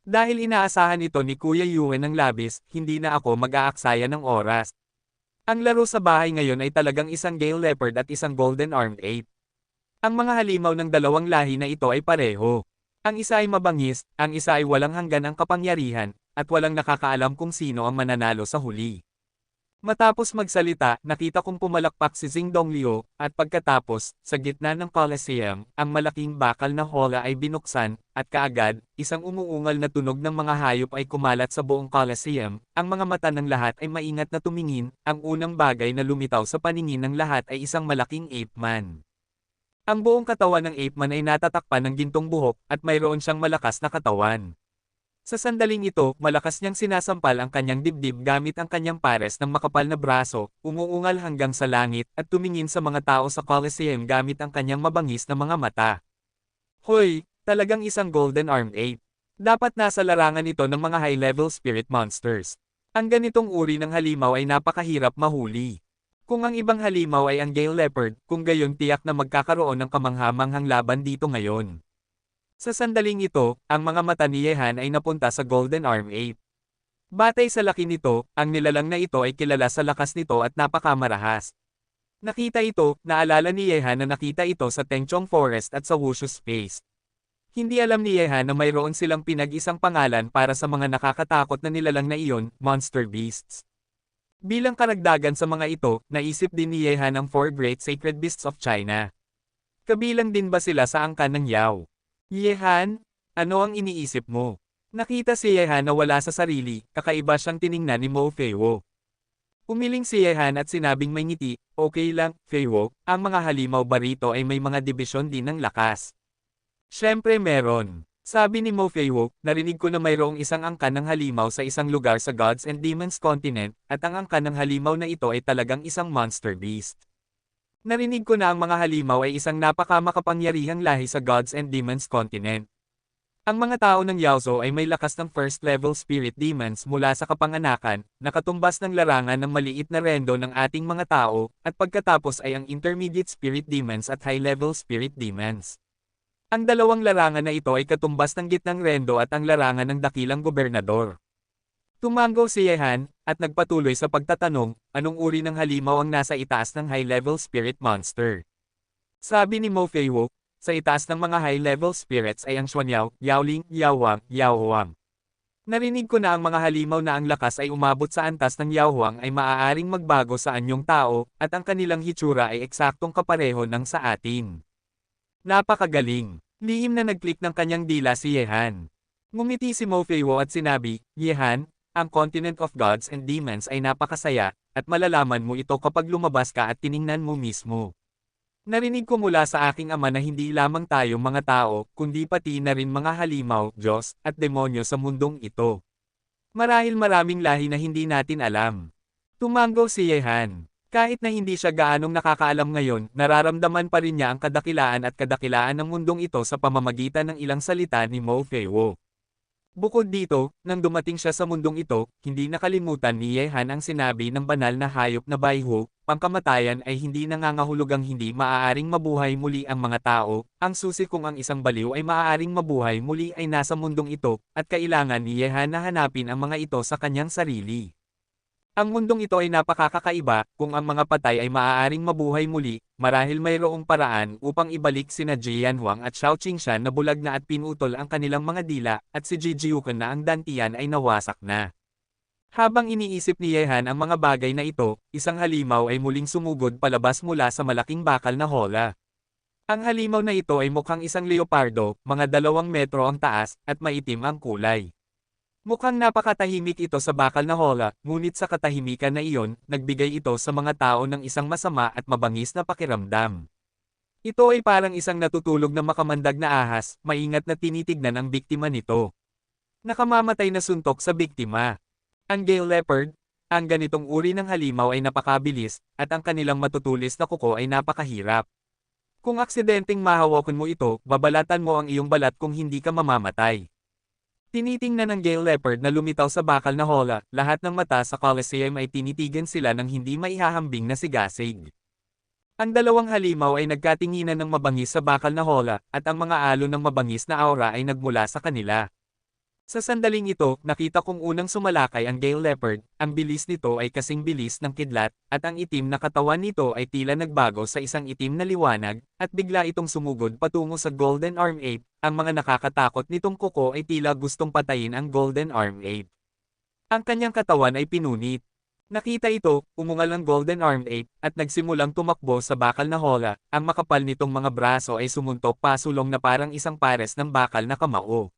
Dahil inaasahan ito ni Kuya Yuan ng labis, hindi na ako mag-aaksaya ng oras. Ang laro sa bahay ngayon ay talagang isang Gale Leopard at isang Golden Armed Ape. Ang mga halimaw ng dalawang lahi na ito ay pareho. Ang isa ay mabangis, ang isa ay walang hanggan ang kapangyarihan, at walang nakakaalam kung sino ang mananalo sa huli. Matapos magsalita, nakita kong pumalakpak si Xing Donglio, at pagkatapos, sa gitna ng Colosseum, ang malaking bakal na hola ay binuksan, at kaagad, isang umuungal na tunog ng mga hayop ay kumalat sa buong Colosseum, ang mga mata ng lahat ay maingat na tumingin, ang unang bagay na lumitaw sa paningin ng lahat ay isang malaking ape man. Ang buong katawan ng ape man ay natatakpan ng gintong buhok, at mayroon siyang malakas na katawan. Sa sandaling ito, malakas niyang sinasampal ang kanyang dibdib gamit ang kanyang pares ng makapal na braso, umuungal hanggang sa langit, at tumingin sa mga tao sa Colosseum gamit ang kanyang mabangis na mga mata. Hoy, talagang isang Golden Armed Ape. Dapat nasa larangan ito ng mga high-level spirit monsters. Ang ganitong uri ng halimaw ay napakahirap mahuli. Kung ang ibang halimaw ay ang Gale Leopard, kung gayon tiyak na magkakaroon ng kamangha-manghang laban dito ngayon. Sa sandaling ito, ang mga mata ni Yehan ay napunta sa Golden Arm Ape. Batay sa laki nito, ang nilalang na ito ay kilala sa lakas nito at napakamarahas. Nakita ito, naalala ni Yehan na nakita ito sa Tengchong Forest at sa Wushu Space. Hindi alam ni Yehan na mayroon silang pinag-isang pangalan para sa mga nakakatakot na nilalang na iyon, Monster Beasts. Bilang karagdagan sa mga ito, naisip din ni Yehan ang 4 Great Sacred Beasts of China. Kabilang din ba sila sa angkan ng Yao? Yehan, ano ang iniisip mo? Nakita si Yehan na wala sa sarili, kakaiba siyang tiningnan ni Mo Feiwo. Umiling si Yehan at sinabing may ngiti, okay lang, Feiwo, ang mga halimaw ba rito ay may mga dibisyon din ng lakas? Siyempre meron. Sabi ni Mo Feiwo, narinig ko na mayroong isang angkan ng halimaw sa isang lugar sa Gods and Demons Continent, at ang angkan ng halimaw na ito ay talagang isang monster beast. Narinig ko na ang mga halimaw ay isang napakamakapangyarihang lahi sa Gods and Demons Continent. Ang mga tao ng Yaozo ay may lakas ng first-level spirit demons mula sa kapanganakan, nakatumbas ng larangan ng maliit na rendo ng ating mga tao, at pagkatapos ay ang intermediate spirit demons at high-level spirit demons. Ang dalawang larangan na ito ay katumbas ng gitnang rendo at ang larangan ng dakilang gobernador. Tumango si Yehan, at nagpatuloy sa pagtatanong, anong uri ng halimaw ang nasa itaas ng high-level spirit monster? Sabi ni Mo Feiwo, sa itaas ng mga high-level spirits ay ang Xuanyao, Yaoling, Yaohuang, Yaohuang. Narinig ko na ang mga halimaw na ang lakas ay umabot sa antas ng Yaohuang ay maaaring magbago sa anyong tao, at ang kanilang hitsura ay eksaktong kapareho ng sa atin. Napakagaling. Lihim na nag-click ng kanyang dila si Yehan. Ngumiti si Mo Feiwo at sinabi, Yehan, ang Continent of Gods and Demons ay napakasaya, at malalaman mo ito kapag lumabas ka at tiningnan mo mismo. Narinig ko mula sa aking ama na hindi lamang tayo mga tao, kundi pati na rin mga halimaw, Diyos, at demonyo sa mundong ito. Marahil maraming lahi na hindi natin alam. Tumango si Yehan. Kahit na hindi siya gaanong nakakaalam ngayon, nararamdaman pa rin niya ang kadakilaan ng mundong ito sa pamamagitan ng ilang salita ni Mo Feiwo. Bukod dito, nang dumating siya sa mundong ito, hindi nakalimutan ni Yehan ang sinabi ng banal na hayop na Baihu, pangkamatayan ay hindi nangangahulugang hindi maaaring mabuhay muli ang mga tao, ang susi kung ang isang baliw ay maaaring mabuhay muli ay nasa mundong ito, at kailangan ni Yehan na hanapin ang mga ito sa kanyang sarili. Ang mundong ito ay napakakaiba, kung ang mga patay ay maaaring mabuhay muli, marahil mayroong paraan upang ibalik sina Jian Huang at Xiao Qingshan na bulag na at pinutol ang kanilang mga dila, at si Ji Jiuquan na ang dantian ay nawasak na. Habang iniisip ni Yehan ang mga bagay na ito, isang halimaw ay muling sumugod palabas mula sa malaking bakal na hola. Ang halimaw na ito ay mukhang isang leopardo, mga 2 metro ang taas, at maitim ang kulay. Mukhang napakatahimik ito sa bakal na hola, ngunit sa katahimikan na iyon, nagbigay ito sa mga tao ng isang masama at mabangis na pakiramdam. Ito ay parang isang natutulog na makamandag na ahas, maingat na tinitignan ang biktima nito. Nakamamatay na suntok sa biktima. Ang Gale Leopard, ang ganitong uri ng halimaw ay napakabilis, at ang kanilang matutulis na kuko ay napakahirap. Kung aksidenteng mahawakan mo ito, babalatan mo ang iyong balat kung hindi ka mamamatay. Tinitingnan ng Gale Leopard na lumitaw sa bakal na hola, lahat ng mata sa Colosseum ay tinitigan sila ng hindi maihahambing na sigasig. Ang 2 halimaw ay nagkatinginan ng mabangis sa bakal na hola, at ang mga alon ng mabangis na aura ay nagmula sa kanila. Sa sandaling ito, nakita kong unang sumalakay ang Gale Leopard, ang bilis nito ay kasing bilis ng kidlat, at ang itim na katawan nito ay tila nagbago sa isang itim na liwanag, at bigla itong sumugod patungo sa Golden Arm Ape. Ang mga nakakatakot nitong kuko ay tila gustong patayin ang Golden Arm Ape. Ang kanyang katawan ay pinunit. Nakita ito, umungal ang Golden Arm Ape, at nagsimulang tumakbo sa bakal na hola. Ang makapal nitong mga braso ay sumuntok pasulong na parang isang pares ng bakal na kamao.